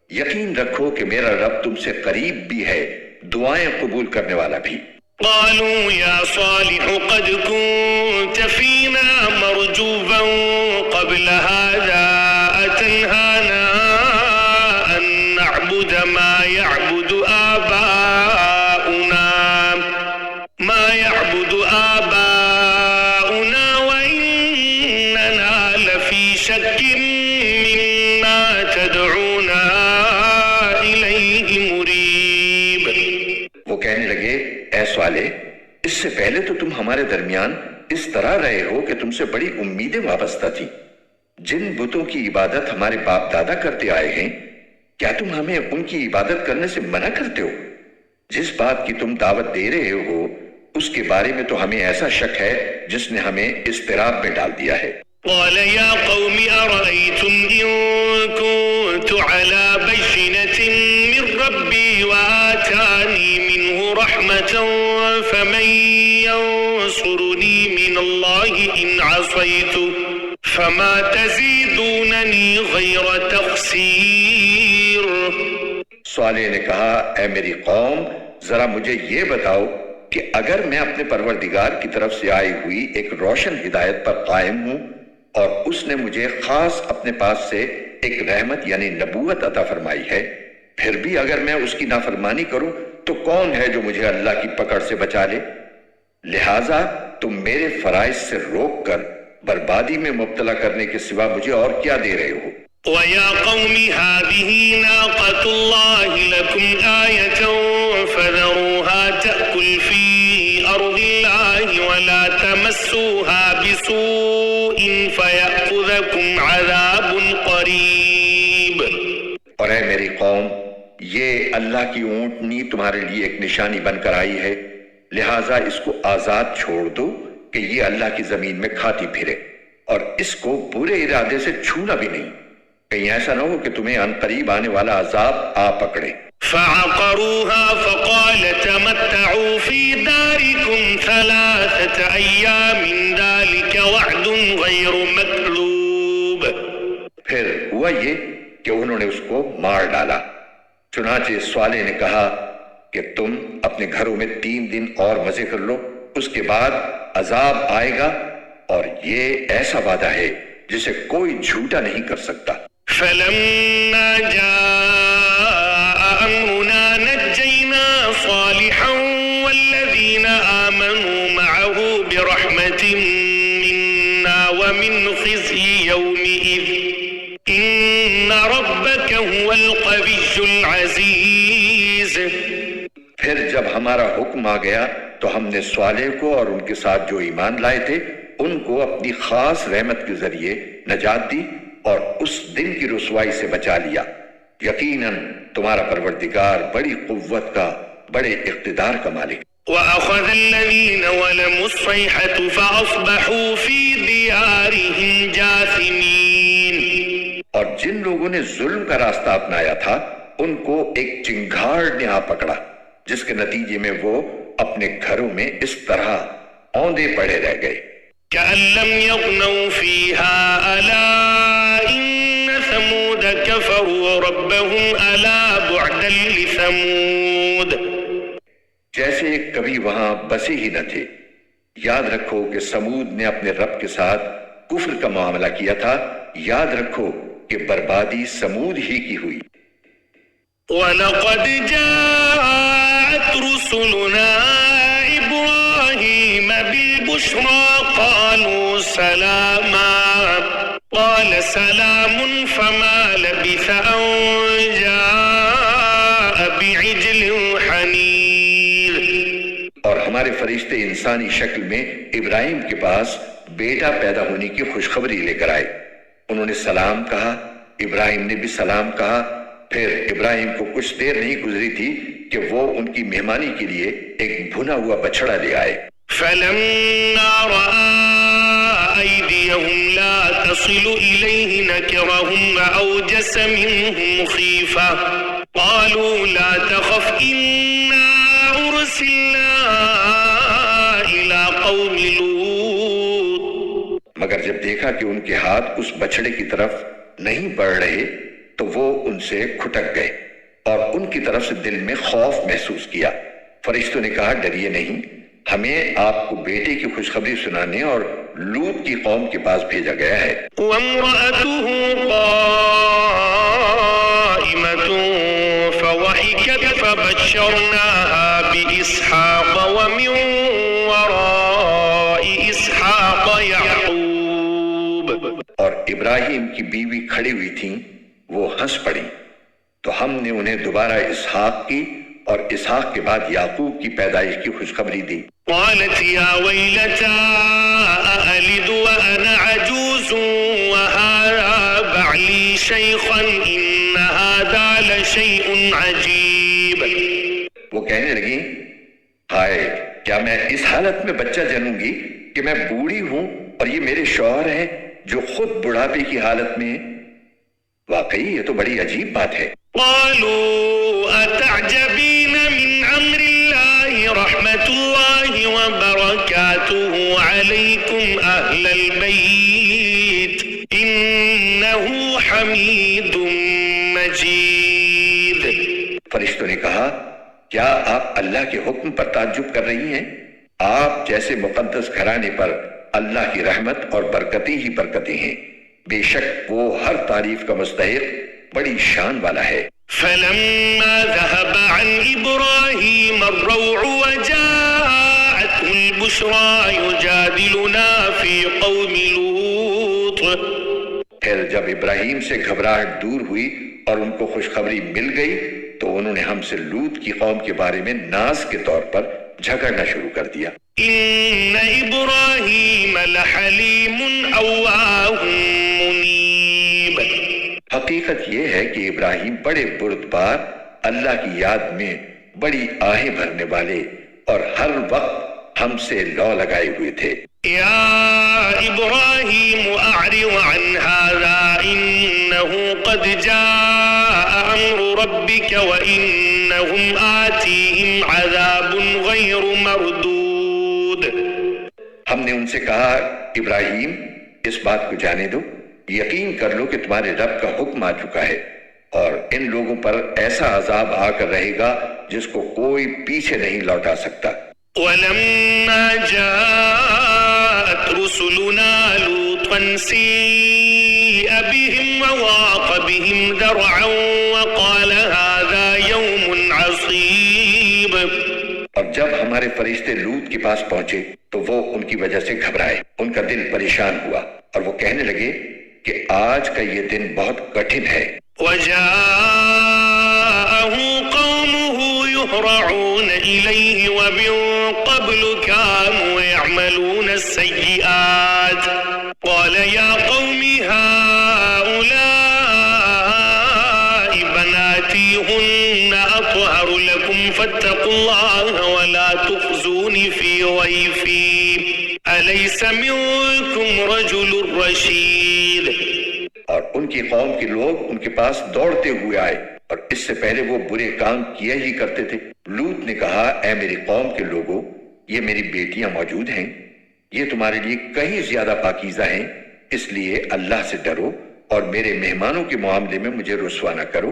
یقین رکھو کہ میرا رب تم سے قریب بھی ہے، دعائیں قبول کرنے والا بھی۔ قالوا يا صالح قد كنت فينا مرجوبا قبل هذا أتنهانا أن نعبد ما يعبد آباؤنا وإننا لفي شك مما تدعونا إليه مريب۔ وہ کہنے لگے اے صالح، اس سے پہلے تو تم ہمارے درمیان اس طرح رہے ہو کہ تم سے بڑی امیدیں وابستہ تھی۔ جن بتوں کی عبادت ہمارے باپ دادا کرتے آئے ہیں، کیا تم ہمیں ان کی عبادت کرنے سے منع کرتے ہو؟ جس بات کی تم دعوت دے رہے ہو اس کے بارے میں تو ہمیں ایسا شک ہے جس نے ہمیں اضطراب میں ڈال دیا ہے۔ قال يا قوم أرأيتم إن كنت على بينة من ربي وآتاني منه رحمة فمن ينصرني من الله إن عصيته فما تزيدونني غير تخسير۔ صالح نے کہا اے میری قوم، ذرا مجھے یہ بتاؤ کہ اگر میں اپنے پروردگار کی طرف سے آئی ہوئی ایک روشن ہدایت پر قائم ہوں اور اس نے مجھے خاص اپنے پاس سے ایک رحمت یعنی نبوت عطا فرمائی ہے، پھر بھی اگر میں اس کی نافرمانی کروں تو کون ہے جو مجھے اللہ کی پکڑ سے بچا لے؟ لہٰذا تم میرے فرائض سے روک کر بربادی میں مبتلا کرنے کے سوا مجھے اور کیا دے رہے ہو؟ وَيَا قَوْمِ هَٰذِهِ نَاقَةُ اللَّهِ لَكُمْ آيَةً فَذَرُوهَا تَأْكُلْ فِي أَرْضِ اللَّهِ وَلَا تَمَسُّوهَا بِسُوءٍ فَيَأْخُذَكُمْ عَذَابٌ قَرِيبٌ۔ اور اے میری قوم، یہ اللہ کی اونٹنی تمہارے لیے ایک نشانی بن کر آئی ہے، لہٰذا اس کو آزاد چھوڑ دو کہ یہ اللہ کی زمین میں کھاتی پھرے، اور اس کو برے ارادے سے چھونا بھی نہیں، کہیں ایسا نہ ہو کہ تمہیں ان قریب آنے والا عذاب آ پکڑے۔ فعقروها فقال تمتعوا في داركم 3 أيام ذلك وعد غير مكذوب۔ پھر ہوا یہ کہ انہوں نے اس کو مار ڈالا۔ چنانچہ صالح نے کہا کہ تم اپنے گھروں میں 3 دن اور مزے کر لو، اس کے بعد عذاب آئے گا، اور یہ ایسا وعدہ ہے جسے کوئی جھوٹا نہیں کر سکتا۔ فلما جاء أمرنا نجينا صالحا والذين آمنوا معه برحمة منا ومن خزي يومئذ إن ربك هو القوي العزيز۔ پھر جب ہمارا حکم آ گیا تو ہم نے صالح کو اور ان کے ساتھ جو ایمان لائے تھے ان کو اپنی خاص رحمت کے ذریعے نجات دی اور اس دن کی رسوائی سے بچا لیا۔ یقیناً تمہارا پروردگار بڑی قوت کا، بڑے اقتدار کا مالک۔ وَأَخَذَ الَّذِينَ وَلَمُوا الصَّيْحَةُ فَأَصْبَحُوا فِي دِيَارِهِمْ جَاثِمِينَ۔ اور جن لوگوں نے ظلم کا راستہ اپنایا تھا ان کو ایک چنگھاڑ نے آ پکڑا، جس کے نتیجے میں وہ اپنے گھروں میں اس طرح اوندے پڑے رہ گئے۔ كأن لم يغنوا فيها ألا إن ثمود كفروا ربهم ألا بعدا لثمود۔ جیسے کبھی وہاں بسے ہی نہ تھے۔ یاد رکھو کہ سمود نے اپنے رب کے ساتھ کفر کا معاملہ کیا تھا، یاد رکھو کہ بربادی سمود ہی کی ہوئی۔ وَلَقَدْ جَاءَتْ رُسُلُنَا إِبْرَاهِيمَ بِالْبُشْرَى قَالُوا سَلَامًا قَالَ سَلَامٌ فَمَا لَبِثَ أَن جَاءَ بِعِجْلٍ حَنِيذٍ۔ اور ہمارے فرشتے انسانی شکل میں ابراہیم کے پاس بیٹا پیدا ہونے کی خوشخبری لے کر آئے۔ انہوں نے سلام کہا، ابراہیم نے بھی سلام کہا۔ پھر ابراہیم کو کچھ دیر نہیں گزری تھی کہ وہ ان کی مہمانی کے لیے ایک بھنا ہوا بچڑا لے آئے۔ فَلَمَّا رَأَىٰ أَيْدِيَهُمْ لَا تَصِلُ إِلَيْهِ نَكِرَهُمْ وَأَوْجَسَ مِنْهُمْ خِيفَةً قَالُوا لَا تَخَفْ إِنَّا أُرْسِلْنَا دیکھا کہ ان کے ہاتھ اس بچڑے کی طرف نہیں بڑھ رہے تو وہ ان سے کھٹک گئے اور ان کی طرف سے دل میں خوف محسوس کیا۔ فرشتوں نے کہا ڈریے نہیں، ہمیں آپ کو بیٹے کی خوشخبری سنانے اور لوط کی قوم کے پاس بھیجا گیا ہے۔ وامرأته قائمة فضحكت فبشرناها بإسحاق ومن وراء إسحاق يعقوب۔ اور ابراہیم کی بیوی کھڑی ہوئی تھیں، وہ ہنس پڑی تو ہم نے انہیں دوبارہ اسحاق کی اور اسحاق کے بعد یعقوب کی پیدائش کی خوشخبری دی۔ قالت يا ويلتى أألد وأنا عجوز وهذا بعلي شيخا إن هذا لشيء عجيب۔ وہ کہنے لگی ہائے، کیا میں اس حالت میں بچہ جنوں گی کہ میں بوڑھی ہوں اور یہ میرے شوہر ہیں جو خود بڑھاپے کی حالت میں ہیں؟ واقعی یہ تو بڑی عجیب بات ہے۔ قالوا أتعجبين من أمر الله رحمة الله وبركاته عليكم أهل البيت إنه حميد مجيد۔ فرشتوں نے کہا کیا آپ اللہ کے حکم پر تعجب کر رہی ہیں؟ آپ جیسے مقدس گھرانے پر اللہ کی رحمت اور برکتی ہی برکتی ہیں، بے شک وہ ہر تعریف کا مستحق بڑی شان والا ہے۔ فلما ذهب عن إبراهيم الروع وجاءته البشرى يجادلنا في قوم لوط۔ پھر جب ابراہیم سے گھبراہٹ دور ہوئی اور ان کو خوشخبری مل گئی تو انہوں نے ہم سے لوط کی قوم کے بارے میں ناز کے طور پر جھگڑنا شروع کر دیا۔ إن إبراهيم لحليم أواه منيب۔ حقیقت یہ ہے کہ ابراہیم بڑے بردبار، اللہ کی یاد میں بڑی آہیں بھرنے والے اور ہر وقت ہم سے لو لگائے ہوئے تھے۔ يا إبراهيم أعرض عن هذا إنه قد جاء أمر ربك وإنهم آتيهم عذاب غير مردود۔ ہم نے ان سے کہا ابراہیم اس بات کو جانے دو، یقین کر لو کہ تمہارے رب کا حکم آ چکا ہے اور ان لوگوں پر ایسا عذاب آ کر رہے گا جس کو کوئی پیچھے نہیں لوٹا سکتا۔ ولما جاءت رسلنا لوطا سيء بهم وضاق بهم ذرعا وقال هذا يوم عصيب۔ اور جب ہمارے فرشتے لوط کے پاس پہنچے تو وہ ان کی وجہ سے گھبرائے، ان کا دل پریشان ہوا اور وہ کہنے لگے کہ آج کا یہ دن بہت کٹھن ہے۔ وجاءه قومه يهرعون إليه ومن قبل كانوا يعملون السيئات قال يا قوم هؤلاء بناتي هن أطهر لكم فاتقوا الله ولا تخزون في ضيفي أليس منكم رجل رشيد۔ اور ان کی قوم کے لوگ ان کے پاس دوڑتے ہوئے آئے اور اس سے پہلے وہ برے کام کیا ہی کرتے تھے۔ لوط نے کہا اے میری قوم کے لوگوں، یہ میری بیٹیاں موجود ہیں، یہ تمہارے لیے کہیں زیادہ پاکیزہ ہیں، اس لیے اللہ سے ڈرو اور میرے مہمانوں کے معاملے میں مجھے رسوا نہ کرو۔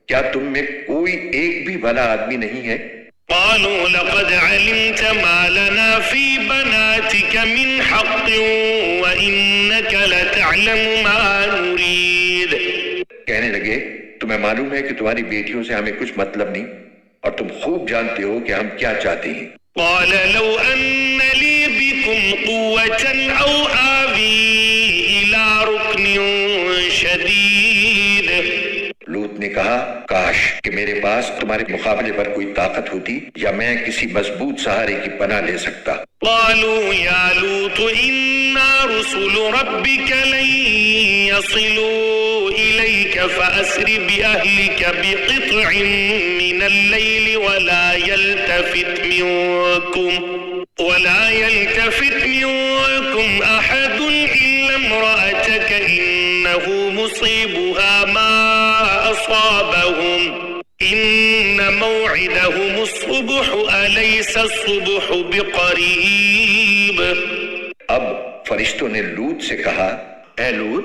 کیا تم میں کوئی ایک بھی بھلا آدمی نہیں ہے؟ قالوا لقد علمت ما لنا في بناتك من حق وإنك لتعلم ما نريد۔ کہنے لگے تمہیں معلوم ہے کہ تمہاری بیٹیوں سے ہمیں کچھ مطلب نہیں اور تم خوب جانتے ہو کہ ہم کیا چاہتے ہیں۔ قال لو أن لي بكم قوة أو آوي إلى ركن شديد۔ لوط نے کہا کاش کہ میرے پاس تمہارے مقابلے پر کوئی طاقت ہوتی یا میں کسی مضبوط سہارے کی پناہ لے سکتا۔ قالوا يا لوط إنا رسل ربك لن يصلوا إليك فأسر بأهلك بقطع من الليل ولا يلتفت منكم أحد إلا امرأتك إنه مصيبها ما أصابهم إن موعدهم الصبح أليس الصبح بقريب۔ اب فرشتوں نے لوط سے کہا، اے لوط،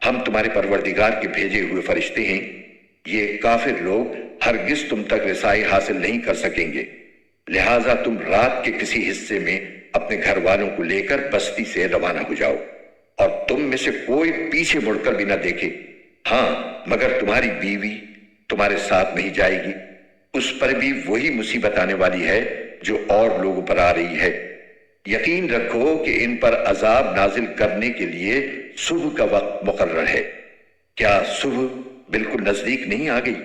ہم تمہارے پروردگار کے بھیجے ہوئے فرشتے ہیں، یہ کافر لوگ ہرگز تم تک رسائی حاصل نہیں کر سکیں گے، لہٰذا تم رات کے کسی حصے میں اپنے گھر والوں کو لے کر بستی سے روانہ ہو جاؤ، اور تم میں سے کوئی پیچھے مڑ کر بھی نہ دیکھے، ہاں مگر تمہاری بیوی تمہارے ساتھ نہیں جائے گی، اس پر بھی وہی مصیبت آنے والی ہے جو اور لوگوں پر آ رہی ہے۔ یقین رکھو کہ ان پر عذاب نازل کرنے کے لیے صبح کا وقت مقرر ہے، کیا صبح بالکل نزدیک نہیں آ گئی؟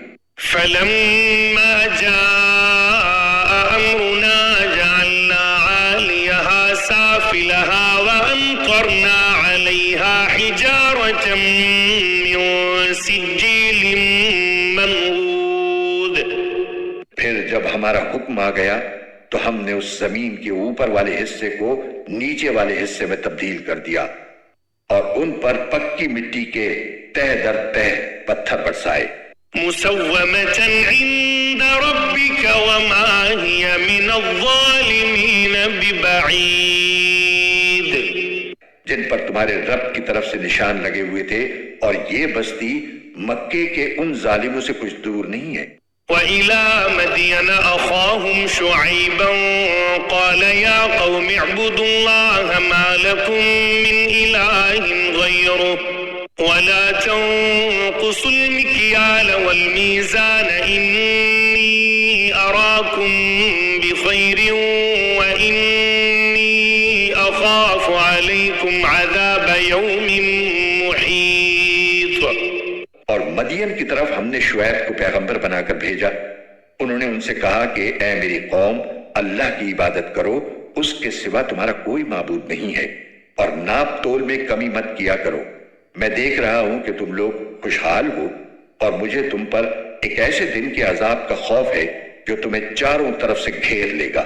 فلما جاء امرنا جعلنا عاليها سافلها وامطرنا عليها حجارة من سجيل منضود۔ پھر جب ہمارا حکم آ گیا تو ہم نے اس زمین کے اوپر والے حصے کو نیچے والے حصے میں تبدیل کر دیا اور ان پر پکی مٹی کے تہ در تہ پتھر برسائے۔ مسومة عند ربك وما هي من الظالمين ببعيد۔ جن پر تمہارے رب کی طرف سے نشان لگے ہوئے تھے، اور یہ بستی مکے کے ان ظالموں سے کچھ دور نہیں ہے۔ وَإِلَى مَدْيَنَ أَخَاهُمْ شُعَيْبًا قَالَ يَا قَوْمِ اعْبُدُوا اللَّهَ مَا لَكُمْ مِنْ إِلَٰهٍ غَيْرُهُ وَلَا تَنقُصُوا الْمِكْيَالَ وَالْمِيزَانَ إِنِّي أَرَاكُمْ بِخَيْرٍ وَإِنِّي أَخَافُ عَلَيْكُمْ عَذَابَ يَوْمٍ مُحِيطٍ۔ اور مدین کی طرف ہم نے شعیب کو پیغمبر بنا کر بھیجا، انہوں نے ان سے کہا کہ اے میری قوم، اللہ کی عبادت کرو، اس کے سوا تمہارا کوئی معبود نہیں ہے، اور ناپ تول میں کمی مت کیا کرو۔ میں دیکھ رہا ہوں کہ تم لوگ خوشحال ہو، اور مجھے تم پر ایک ایسے دن کے عذاب کا خوف ہے جو تمہیں چاروں طرف سے گھیر لے گا۔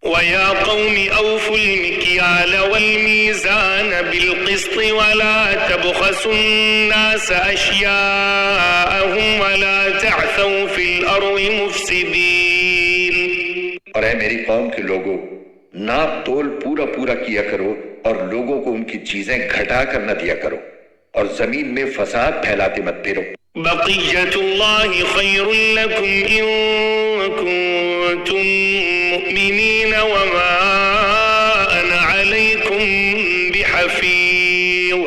وَيَا قَوْمِ أَوْفُوا الْمِكْيَالَ وَالْمِيزَانَ بِالْقِسْطِ وَلَا تَبْخَسُوا النَّاسَ أَشْيَاءَهُمْ وَلَا تَعْثَوْا فِي الْأَرْضِ مُفْسِدِينَ۔ اور اے میری قوم کے لوگوں، ناپ تول پورا پورا کیا کرو، اور لوگوں کو ان کی چیزیں گھٹا کر نہ دیا کرو، اور زمین میں فساد پھیلاتے مت پھرو۔ بقیۃ اللہ خیر لکم ان کنتم مؤمنین وما انا علیکم بحفیظ۔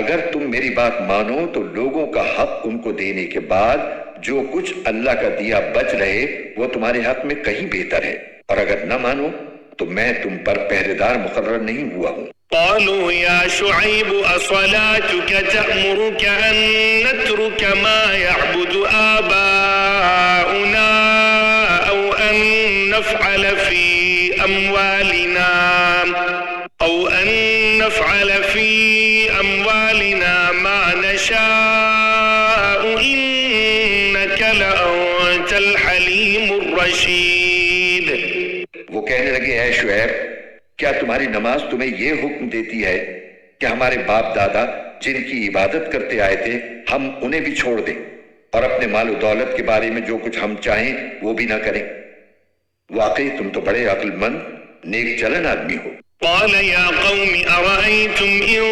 اگر تم میری بات مانو تو لوگوں کا حق ان کو دینے کے بعد جو کچھ اللہ کا دیا بچ رہے وہ تمہارے حق میں کہیں بہتر ہے، اور اگر نہ مانو تو میں تم پر پہرے دار مقرر نہیں ہوا ہوں۔ قالوا يا شعيب أصلاتك تأمرك أن نترك ما يعبد آباؤنا أو أن نفعل في أموالنا ما نشاء إنك لأنت الحليم الرشيد۔ وہ کہنے لگے اے شعیب، کیا تمہاری نماز تمہیں یہ حکم دیتی ہے کہ ہمارے باپ دادا جن کی عبادت کرتے آئے تھے ہم انہیں بھی چھوڑ دیں، اور اپنے مال و دولت کے بارے میں جو کچھ ہم چاہیں وہ بھی نہ کریں؟ واقعی تم تو بڑے عقل مند نیک چلن آدمی ہو۔ قال يا قوم أرأيتم إن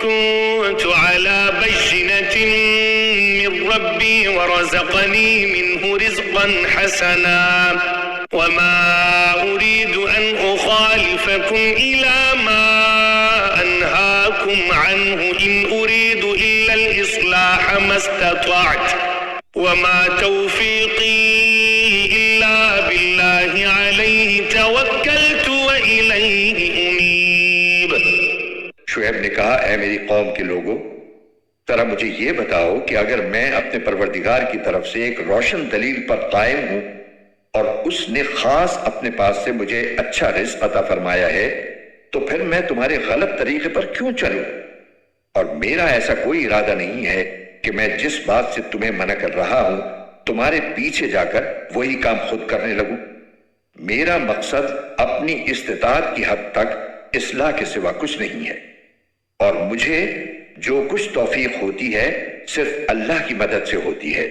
كنت على بينة من ربي ورزقني منه رزقا حسنا وما أريد أن أخالفكم إلى ما أنهاكم عنه إن أريد إلا الإصلاح ما استطعت وما توفيقي إلا بالله عليه توكلت وإليه أنيب۔ شعیب نے کہا اے میری قوم کے لوگوں، ذرا مجھے یہ بتاؤ کہ اگر میں اپنے پروردگار کی طرف سے ایک روشن دلیل پر قائم ہوں اور اس نے خاص اپنے پاس سے مجھے اچھا رزق عطا فرمایا ہے تو پھر میں تمہارے غلط طریقے پر کیوں چلوں؟ اور میرا ایسا کوئی ارادہ نہیں ہے کہ میں جس بات سے تمہیں منع کر رہا ہوں تمہارے پیچھے جا کر وہی کام خود کرنے لگوں۔ میرا مقصد اپنی استطاعت کی حد تک اصلاح کے سوا کچھ نہیں ہے، اور مجھے جو کچھ توفیق ہوتی ہے صرف اللہ کی مدد سے ہوتی ہے،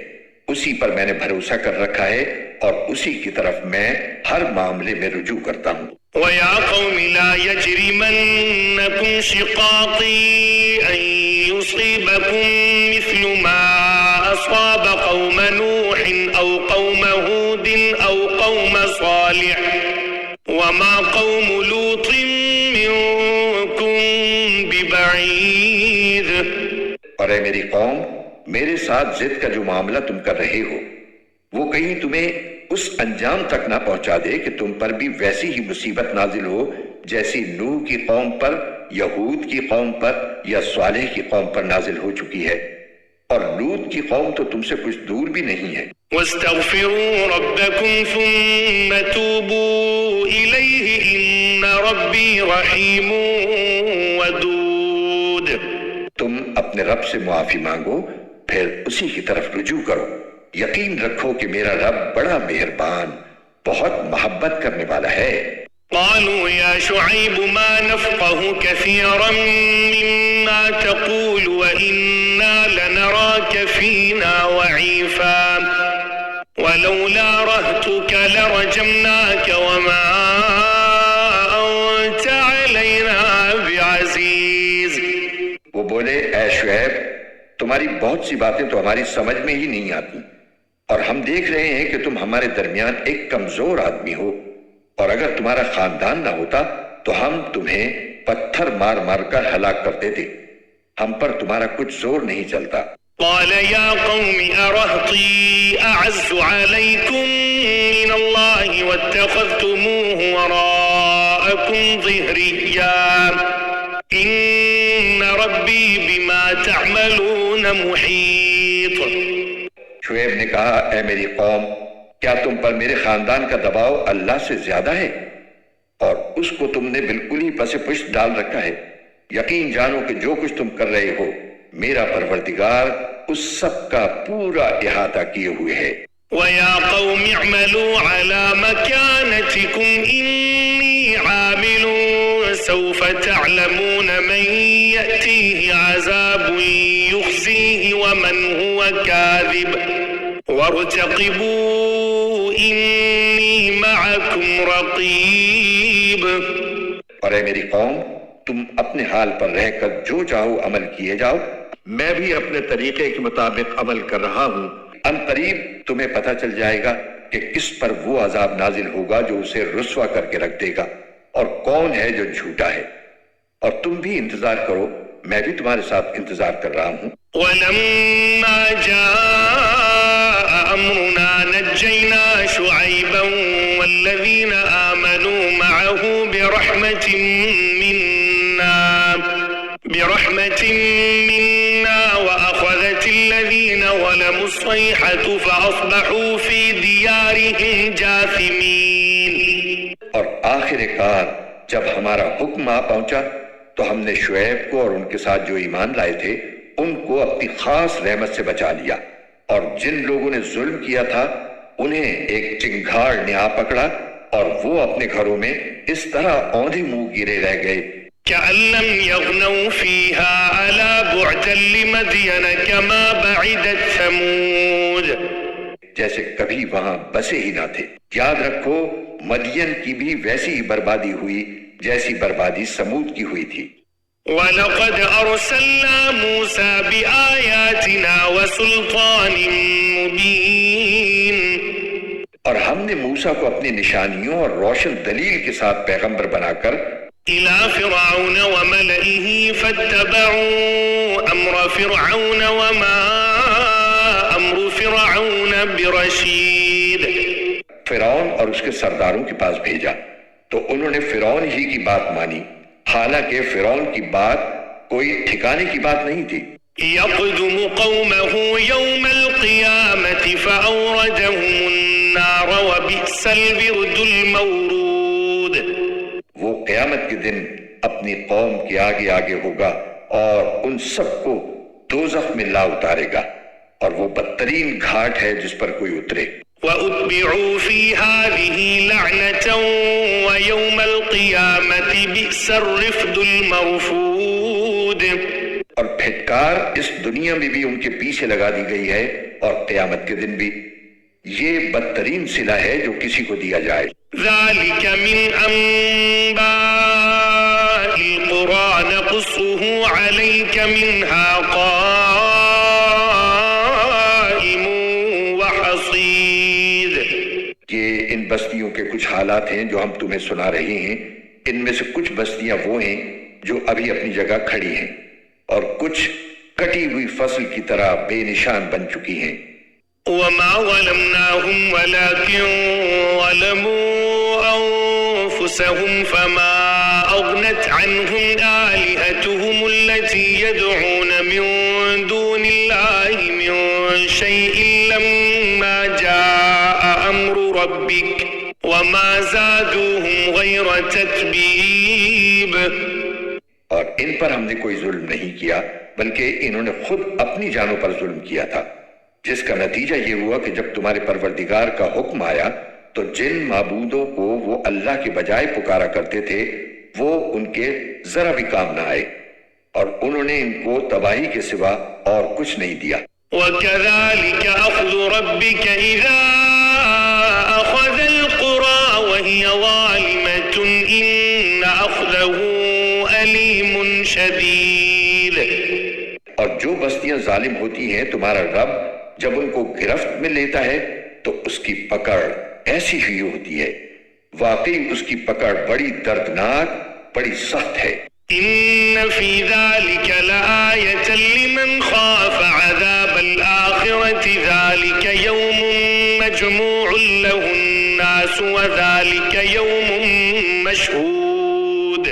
اسی پر میں نے بھروسہ کر رکھا ہے اور اسی کی طرف میں ہر معاملے میں رجوع کرتا ہوں۔ وَيَا قَوْمِ لَا يَجْرِمَنَّكُمْ شِقَاقِي أَن يُصِيبَكُم مِّثْلُ مَا أَصَابَ قَوْمَ نُوحٍ أَوْ قَوْمَ هُودٍ أَوْ قَوْمَ صَالِحٍ وَمَا قَوْمُ لُوطٍ مِّنكُم بِبَعِيدٍ۔ اور اے میری قوم، میرے ساتھ ضد کا جو معاملہ تم کر رہے ہو وہ کہیں تمہیں اس انجام تک نہ پہنچا دے کہ تم پر بھی ویسی ہی مصیبت نازل ہو جیسی نوح کی قوم پر، یہود کی قوم پر یا صالح کی قوم پر نازل ہو چکی ہے، اور لوط کی قوم تو تم سے کچھ دور بھی نہیں ہے۔ وَاسْتَغْفِرُوا رَبَّكُمْ ثُمَّ تُوبُوا إِلَيْهِ إِنَّ رَبِّي رَحِيمٌ وَدُودٌ۔ تم اپنے رب سے معافی مانگو، پھر اسی کی طرف رجوع کرو، یقین رکھو کہ میرا رب بڑا مہربان، بہت محبت کرنے والا ہے۔ قالوا يا شعيب ما نفقه كثيرا مما تقول وإنا لنراك فينا وعيفا ولولا رهتك لرجمناك وما أنت علينا بعزيز۔ وہ بولے اے شعیب، تمہاری بہت سی باتیں تو ہماری سمجھ میں ہی نہیں آتی، اور ہم دیکھ رہے ہیں کہ تم ہمارے درمیان ایک کمزور آدمی ہو، اور اگر تمہارا خاندان نہ ہوتا تو ہم تمہیں پتھر مار مار کر ہلاک کر دیتے، ہم پر تمہارا کچھ زور نہیں چلتا۔ قال يا قوم أرهطي أعز عليكم من الله واتخذتموه وراءكم ظهريا إن ربي بما تعملون محيط۔ شعیب نے کہا اے میری قوم، کیا تم پر میرے خاندان کا دباؤ اللہ سے زیادہ ہے، اور اس کو تم نے بالکل ہی پس پشت ڈال رکھا ہے؟ یقین جانو کہ جو کچھ تم کر رہے ہو میرا پروردگار اس سب کا پورا احاطہ کیے ہوئے ہے۔ وَيَا قَوْمِ اعْمَلُوا عَلَى مَكَانَتِكُمْ إِنِّي عَامِلٌ سَوْفَ تَعْلَمُونَ مَنْ يَأْتِيهِ عَذَابٌ يُخْزِيهِ وَمَنْ هُوَ كَاذِبٌ وَارْتَقِبُوا إِنِّي مَعَكُمْ رَقِيبٌ۔ اور اے میری قوم، تم اپنے حال پر رہ کر جو چاہو عمل کیے جاؤ، میں بھی اپنے طریقے کے مطابق عمل کر رہا ہوں۔ ان قریب تمہیں پتہ چل جائے گا کہ کس پر وہ عذاب نازل ہوگا جو اسے رسوا کر کے رکھ دے گا، اور کون ہے جو جھوٹا ہے، اور تم بھی انتظار کرو، میں بھی تمہارے ساتھ انتظار کر رہا ہوں۔ وَلَمَّا جَاءَ أَمْرُنَا نَجَّيْنَا شُعَيْبًا وَالَّذِينَ آمَنُوا مَعَهُ برحمة منا وأخذت الذين ظلموا الصيحة فأصبحوا في ديارهم جاثمين۔ اور آخر کار جب ہمارا حکم آ پہنچا تو ہم نے شعیب کو اور ان کے ساتھ جو ایمان لائے تھے ان کو اپنی خاص رحمت سے بچا لیا، اور جن لوگوں نے ظلم کیا تھا انہیں ایک چنگھاڑ نے آ پکڑا، اور وہ اپنے گھروں میں اس طرح اوندھے منہ گرے رہ گئے۔ كأن لم يغنوا فيها ألا بعدا لمدين كما بعدت ثمود۔ جیسے کبھی وہاں بسے ہی نہ تھے۔ یاد رکھو مدین کی بھی ویسی ہی بربادی ہوئی جیسی بربادی سمود کی ہوئی تھی۔ وَلَقَدْ أَرْسَلْنَا مُوسَى بِآيَاتِنَا وَسُلْطَانٍ مُبِينٍ۔ اور ہم نے موسیٰ کو اپنی نشانیوں اور روشن دلیل کے ساتھ پیغمبر بنا کر إِلَى فِرْعَوْنَ وَمَلَئِهِ فَاتَّبَعُوا أَمْرَ فِرْعَوْنَ وَمَا أَمْرُ فِرْعَوْنَ بِرَشِيدٍ۔ فرعون اور اس کے سرداروں کے پاس بھیجا تو انہوں نے فرعون ہی کی بات مانی، حالانکہ فرعون کی بات کوئی ٹھکانے کی بات نہیں تھی۔ يَقْدُمُ قَوْمَهُ يَوْمَ الْقِيَامَةِ فَأَوْرَدَهُمُ النَّارَ وَبِئْسَ الْوِرْدُ الْمَوْرُودُ۔ وہ قیامت کے دن اپنی قوم کے آگے آگے ہوگا اور ان سب کو دوزخ میں لا اتارے گا، اور وہ بدترین گھاٹ ہے جس پر کوئی اترے۔ وَأُتْبِعُوا فِي هَذِهِ لَعْنَةً وَيَوْمَ الْقِيَامَةِ بِئْسَ الرِّفْدُ الْمَرْفُودُ۔ اور پھٹکار اس دنیا میں بھی ان کے پیچھے لگا دی گئی ہے، اور قیامت کے دن بھی یہ بدترین صلہ ہے جو کسی کو دیا جائے. ذلك من أنباء القرى نقصه عليك منها قائم وحصيد. یہ ان بستیوں کے کچھ حالات ہیں جو ہم تمہیں سنا رہے ہیں. ان میں سے کچھ بستیاں وہ ہیں جو ابھی اپنی جگہ کھڑی ہیں اور کچھ کٹی ہوئی فصل کی طرح بے نشان بن چکی ہیں. وما ظلمناهم ولكن ظلموا أنفسهم فما أغنت عنهم آلهتهم التي يدعون من دون الله من شيء لما جاء أمر ربك وما زادوهم غير تتبيب. اور ان پر ہم نے کوئی ظلم نہیں کیا بلکہ انہوں نے خود اپنی جانوں پر ظلم کیا تھا، جس کا نتیجہ یہ ہوا کہ جب تمہارے پروردگار کا حکم آیا تو جن معبودوں کو وہ اللہ کے بجائے پکارا کرتے تھے وہ ان کے ذرا بھی کام نہ آئے، اور انہوں نے ان کو تباہی کے سوا اور کچھ نہیں دیا. وَكَذَلِكَ أَخْذُ رَبِّكَ إِذَا أَخَذَ الْقُرَى وَهِيَ ظَالِمَةٌ إِنَّ أَخْذَهُ أَلِيمٌ شَدِيدٌ. اور جو بستیاں ظالم ہوتی ہیں تمہارا رب جب ان کو گرفت میں لیتا ہے تو اس کی پکڑ ایسی ہی ہوتی ہے، واقعی اس کی پکڑ بڑی دردناک، بڑی سخت ہے. إن في ذلك لآية لمن خاف عذاب الآخرة ذلك يوم مجموع له الناس وذلك يوم مشهود.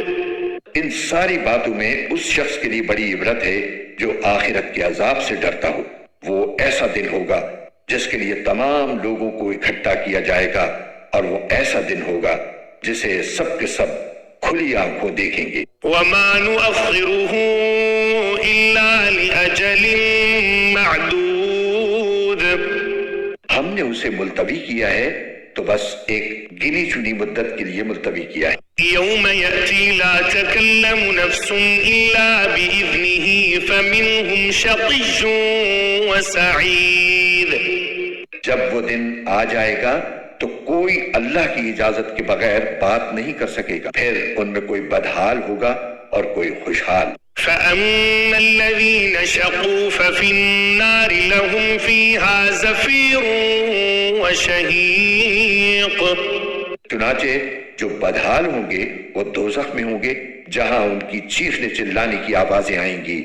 ان ساری باتوں میں اس شخص کے لیے بڑی عبرت ہے جو آخرت کے عذاب سے ڈرتا ہو. وہ ایسا دن ہوگا جس کے لیے تمام لوگوں کو اکٹھا کیا جائے گا، اور وہ ایسا دن ہوگا جسے سب کے سب کھلی آنکھوں دیکھیں گے. وما نؤخره إلا لأجل معدود. ہم نے اسے ملتوی کیا ہے تو بس ایک گنی چنی مدت کے لیے ملتوی کیا ہے. يوم يأتي لا تكلم نفس إلا بإذنه فمنهم شقي وسعيد. جب وہ دن آ جائے گا تو کوئی اللہ کی اجازت کے بغیر بات نہیں کر سکے گا، پھر ان میں کوئی بدحال ہوگا اور کوئی خوشحال. فأما الذين شقوا ففي النار لهم فيها زفير وشهيق. چنانچہ جو بدحال ہوں گے وہ دوزخ میں ہوں گے جہاں ان کی چیخنے چلانے کی آوازیں آئیں گی.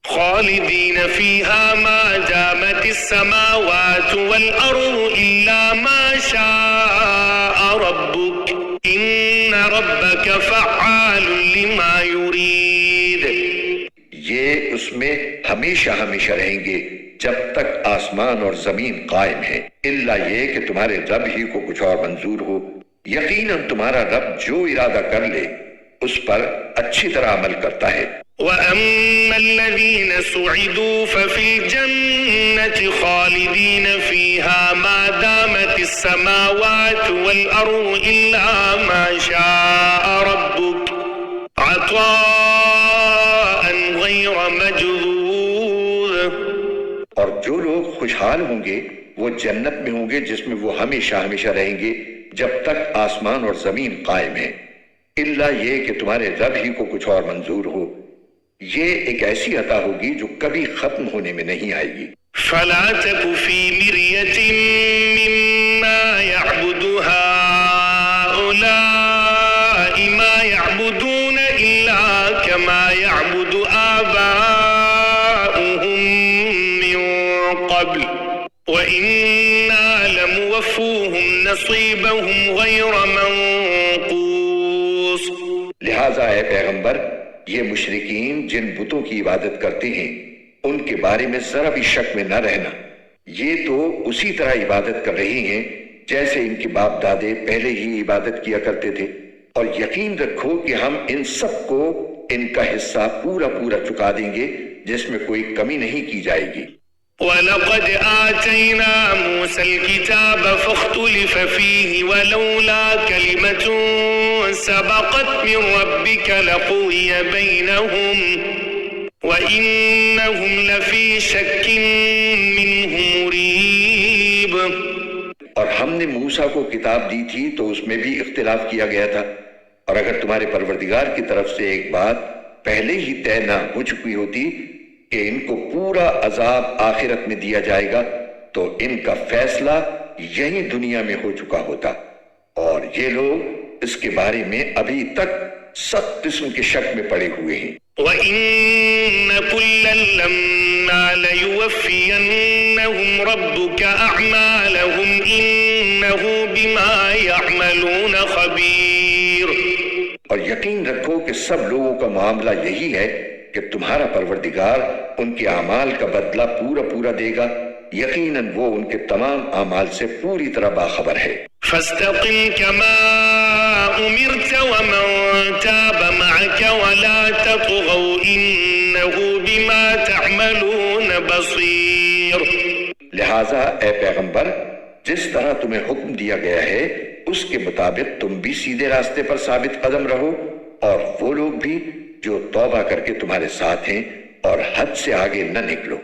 خالدين فيها ما دامت السماوات والأرض إلا ما شاء ربك إن ربك فعال لما يريد. یہ اس میں ہمیشہ ہمیشہ رہیں گے جب تک آسمان اور زمین قائم ہے، الا یہ کہ تمہارے رب ہی کو کچھ اور منظور ہو. یقیناً تمہارا رب جو ارادہ کر لے اس پر اچھی طرح عمل کرتا ہے. وَأَمَّا الَّذِينَ سُعِدُوا فَفِي الْجَنَّةِ خَالِدِينَ فِيهَا مَا دَامَتِ السَّمَاوَاتُ وَالْأَرْضُ إِلَّا مَا شَاءَ رَبُّكَ عَطَاءً غَيْرَ مَجْذُوذٍ. اور جو لوگ خوشحال ہوں گے وہ جنت میں ہوں گے جس میں وہ ہمیشہ ہمیشہ رہیں گے جب تک آسمان اور زمین قائم ہے، الا یہ کہ تمہارے رب ہی کو کچھ اور منظور ہو. یہ ایک ایسی عطا ہوگی جو کبھی ختم ہونے میں نہیں آئے گی. فَلَا تَكُ فِي مِرْيَةٍ مِّمَّا يَعْبُدُ هَٰؤُلَاءِ مَا يَعْبُدُونَ إِلَّا كَمَا يَعْبُدُ آبَاؤُهُم مِّن قَبْلُ وَإِنَّا لَمُوَفُّوهُمْ نَصِيبَهُمْ غَيْرَ مَنقُوصٍ. لہٰذا اے پیغمبر، یہ مشرکین جن بتوں کی عبادت کرتے ہیں ان کے بارے میں ذرا بھی شک میں نہ رہنا. یہ تو اسی طرح عبادت کر رہی ہیں جیسے ان کے باپ دادے پہلے ہی عبادت کیا کرتے تھے، اور یقین رکھو کہ ہم ان سب کو ان کا حصہ پورا پورا چکا دیں گے جس میں کوئی کمی نہیں کی جائے گی. وَلَقَدْ آتَيْنَا مُوسَى الْكِتَابَ فَاخْتُلِفَ فِيهِ وَلَوْلَا كَلِمَةٌ سَبَقَتْ مِنْ رَبِّكَ لَقُضِيَ بَيْنَهُمْ وَإِنَّهُمْ لَفِي شَكٍّ مِّنْهُ مُرِيبٍ. موسیٰ کو کتاب دی تھی تو اس میں بھی اختلاف کیا گیا تھا، اور اگر تمہارے پروردگار کی طرف سے ایک بات پہلے ہی طے نہ ہو چکی ہوتی کہ ان کو پورا عذاب آخرت میں دیا جائے گا تو ان کا فیصلہ یہی دنیا میں ہو چکا ہوتا، اور یہ لوگ اس کے بارے میں ابھی تک سخت قسم کے شک میں پڑے ہوئے ہیں۔ وَإِنَّ كُلًّا لَمَّا لَيُوَفِّيَنَّهُمْ رَبُّكَ أَعْمَالَهُمْ إِنَّهُ بِمَا يَعْمَلُونَ خَبِيرٌ۔ اور یقین رکھو کہ سب لوگوں کا معاملہ یہی ہے کہ تمہارا پروردگار ان کے اعمال کا بدلہ پورا پورا دے گا، یقیناً وہ ان کے تمام اعمال سے پوری طرح باخبر ہے۔ فاستقم كما أمرت ومن تاب معك ولا تطغوا إنه بما تعملون بصير۔ لہٰذا اے پیغمبر، جس طرح تمہیں حکم دیا گیا ہے اس کے مطابق تم بھی سیدھے راستے پر ثابت قدم رہو، اور وہ لوگ بھی جو توبہ کر کے تمہارے ساتھ ہیں اور حد سے آگے نہ نکلو۔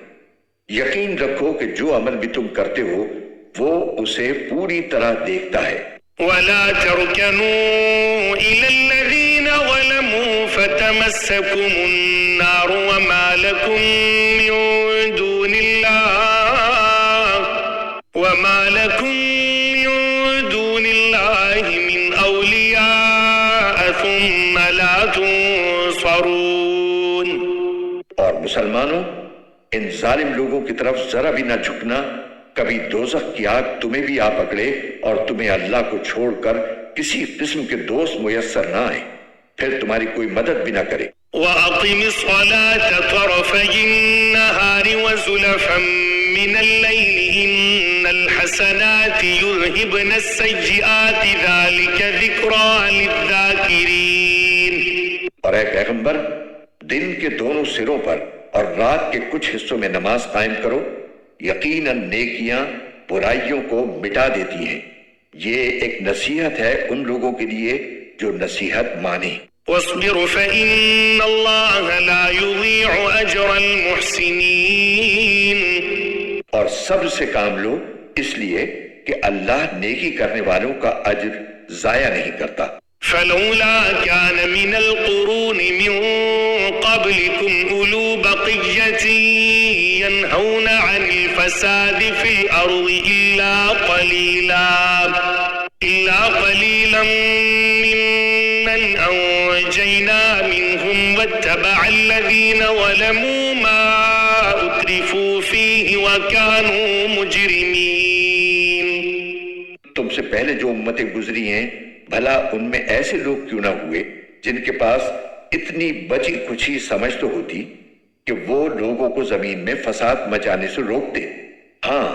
یقین رکھو کہ جو عمل بھی تم کرتے ہو وہ اسے پوری طرح دیکھتا ہے۔ ولا تركنوا إلى الذين ظلموا فتمسكم النار وما لكم من دون الله من أولياء ثم لا تنصرون۔ اور مسلمانوں، ان ظالم لوگوں کی طرف ذرا بھی نہ جھکنا، کبھی دوزخ کی آگ تمہیں بھی آ پکڑے اور تمہیں اللہ کو چھوڑ کر کسی قسم کے دوست میسر نہ آئے، پھر تمہاری کوئی مدد بھی نہ کرے۔ وَأَقِمِ الصَّلَاةَ طَرَفَيِ النَّهَارِ وَزُلَفًا مِّنَ اللَّيْلِ إِنَّ الْحَسَنَاتِ يُذْهِبْنَ السَّيِّئَاتِ ذَلِكَ ذِكْرَىٰ لِلذَّاكِرِينَ۔ اور اے پیغمبر، دن کے دونوں سروں پر اور رات کے کچھ حصوں میں نماز قائم کرو، یقیناً نیکیاں برائیوں کو مٹا دیتی ہیں۔ یہ ایک نصیحت ہے ان لوگوں کے لیے جو نصیحت مانیں۔ وَاصْبِرْ فَإِنَّ اللَّهَ لَا يُضِيعُ أَجْرَ الْمُحْسِنِينَ۔ اور صبر سے کام لو، اس لیے کہ اللہ نیکی کرنے والوں کا اجر ضائع نہیں کرتا۔ فلولا كان من القرون من قبلكم أولو بقية ينهون عن الفساد في الأرض إلا قليلا ممن أنجينا منهم واتبع الذين ظلموا ما أترفوا فيه وكانوا مجرمين۔ تم سے پہلے جو امتیں گزری ہیں، بھلا ان میں ایسے لوگ کیوں نہ ہوئے جن کے پاس اتنی بچی کچھی سمجھ تو ہوتی کہ وہ لوگوں کو زمین میں فساد مچانے سے روکتے۔ ہاں،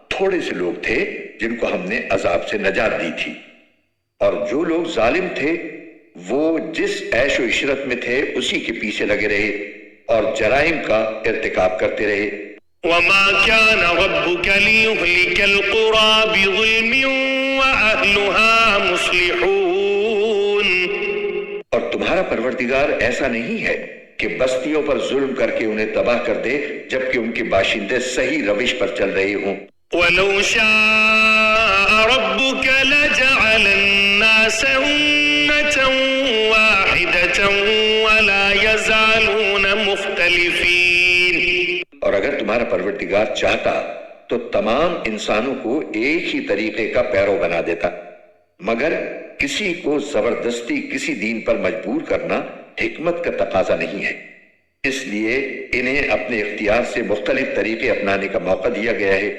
تھوڑے سے لوگ تھے جن کو ہم نے عذاب سے نجات دی تھی، اور جو لوگ ظالم تھے وہ جس عیش و عشرت میں تھے اسی کے پیچھے لگے رہے اور جرائم کا ارتکاب کرتے رہے۔ وما كان ربك ليهلك القرى بظلم وأهلها مصلحون۔ اور تمہارا پروردگار ایسا نہیں ہے کہ بستیوں پر ظلم کر کے انہیں تباہ کر دے جبکہ ان کے باشندے صحیح روش پر چل رہے ہوں۔ وَلَوْ شَاءَ رَبُّكَ لَجَعَلَ النَّاسَ أُمَّةً وَاحِدَةً وَلَا يَزَالُونَ مُخْتَلِفِينَ۔ اور اگر تمہارا پروردگار چاہتا تو تمام انسانوں کو ایک ہی طریقے کا پیرو بنا دیتا، مگر کسی کو زبردستی کسی دین پر مجبور کرنا حکمت کا تقاضا نہیں ہے، اس لیے انہیں اپنے اختیار سے مختلف طریقے اپنانے کا موقع دیا گیا ہے،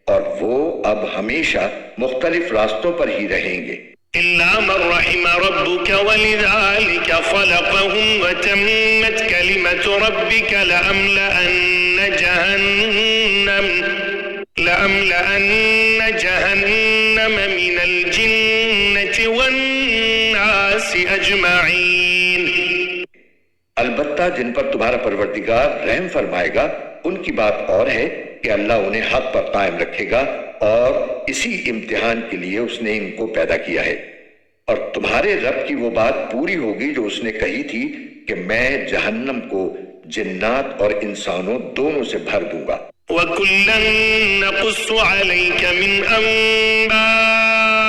اور وہ اب ہمیشہ مختلف راستوں پر ہی رہیں گے۔ إِلَّا مَن رَّحِمَ رَبُّكَ وَلِذَٰلِكَ خَلَقَهُمْ وَتَمَّتْ كَلِمَةُ رَبِّكَ لَأَمْلَأَنَّ جَهَنَّمَ مِنَ الْجِنَّةِ وَالنَّاسِ أَجْمَعِينَ۔ البتہ جن پر تمہارا پروردگار رحم فرمائے گا ان کی بات اور ہے کہ اللہ انہیں حق پر قائم رکھے گا، اور اسی امتحان کے لیے اس نے ان کو پیدا کیا ہے، اور تمہارے رب کی وہ بات پوری ہوگی جو اس نے کہی تھی کہ میں جہنم کو جنات اور انسانوں دونوں سے بھر دوں گا۔ وَكُلًّا نَقُصُّ عَلَيْكَ مِنْ أَنبَاءِ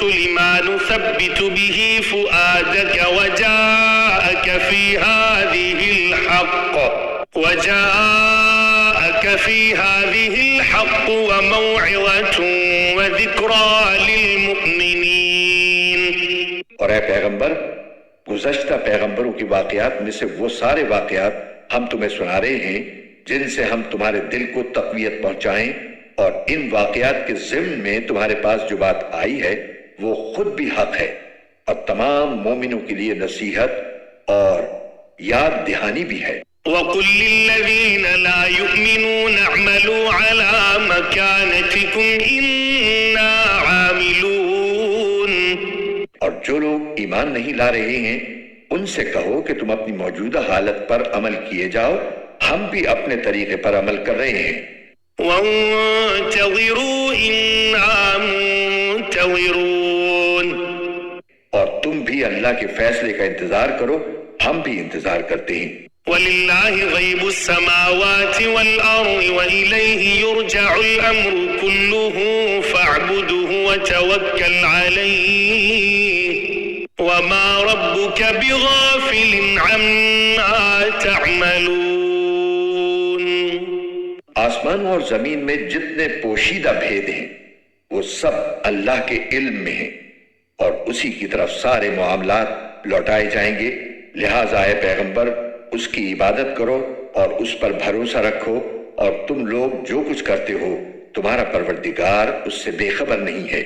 الرسل ما نثبت به فؤادك وجاءك في هذه الحق وموعظة وذكرى للمؤمنين. اور اے پیغمبر، گزشتہ پیغمبروں کی واقعات میں سے وہ سارے واقعات ہم تمہیں سنا رہے ہیں جن سے ہم تمہارے دل کو تقویت پہنچائیں، اور ان واقعات کے ضمن میں تمہارے پاس جو بات آئی ہے وہ خود بھی حق ہے اور تمام مومنوں کے لیے نصیحت اور یاد دہانی بھی ہے. وَقُلْ لِلَّذِينَ لَا يُؤْمِنُونَ اعْمَلُوا عَلَى مَكَانَتِكُمْ إِنَّا عَامِلُونَ. اور جو لوگ ایمان نہیں لا رہے ہیں ان سے کہو کہ تم اپنی موجودہ حالت پر عمل کیے جاؤ، ہم بھی اپنے طریقے پر عمل کر رہے ہیں. وَانتَظِرُوا إِنَّا مُنتَظِرُونَ. اور تم بھی اللہ کے فیصلے کا انتظار کرو، ہم بھی انتظار کرتے ہیں. وَلِلَّهِ غَيْبُ السَّمَاوَاتِ وَالْأَرْضِ وَإِلَيْهِ يُرْجَعُ الْأَمْرُ كُلُّهُ فَاعْبُدْهُ وَتَوَكَّلْ عَلَيْهِ وَمَا رَبُّكَ بِغَافِلٍ عَمَّا تَعْمَلُونَ. آسمانوں اور زمین میں جتنے پوشیدہ بھید ہیں وہ سب اللہ کے علم میں ہیں، اور اسی کی طرف سارے معاملات لوٹائے جائیں گے. لہٰذا اے پیغمبر اس کی عبادت کرو اور اس پر بھروسہ رکھو، اور تم لوگ جو کچھ کرتے ہو تمہارا پروردگار اس سے بے خبر نہیں ہے.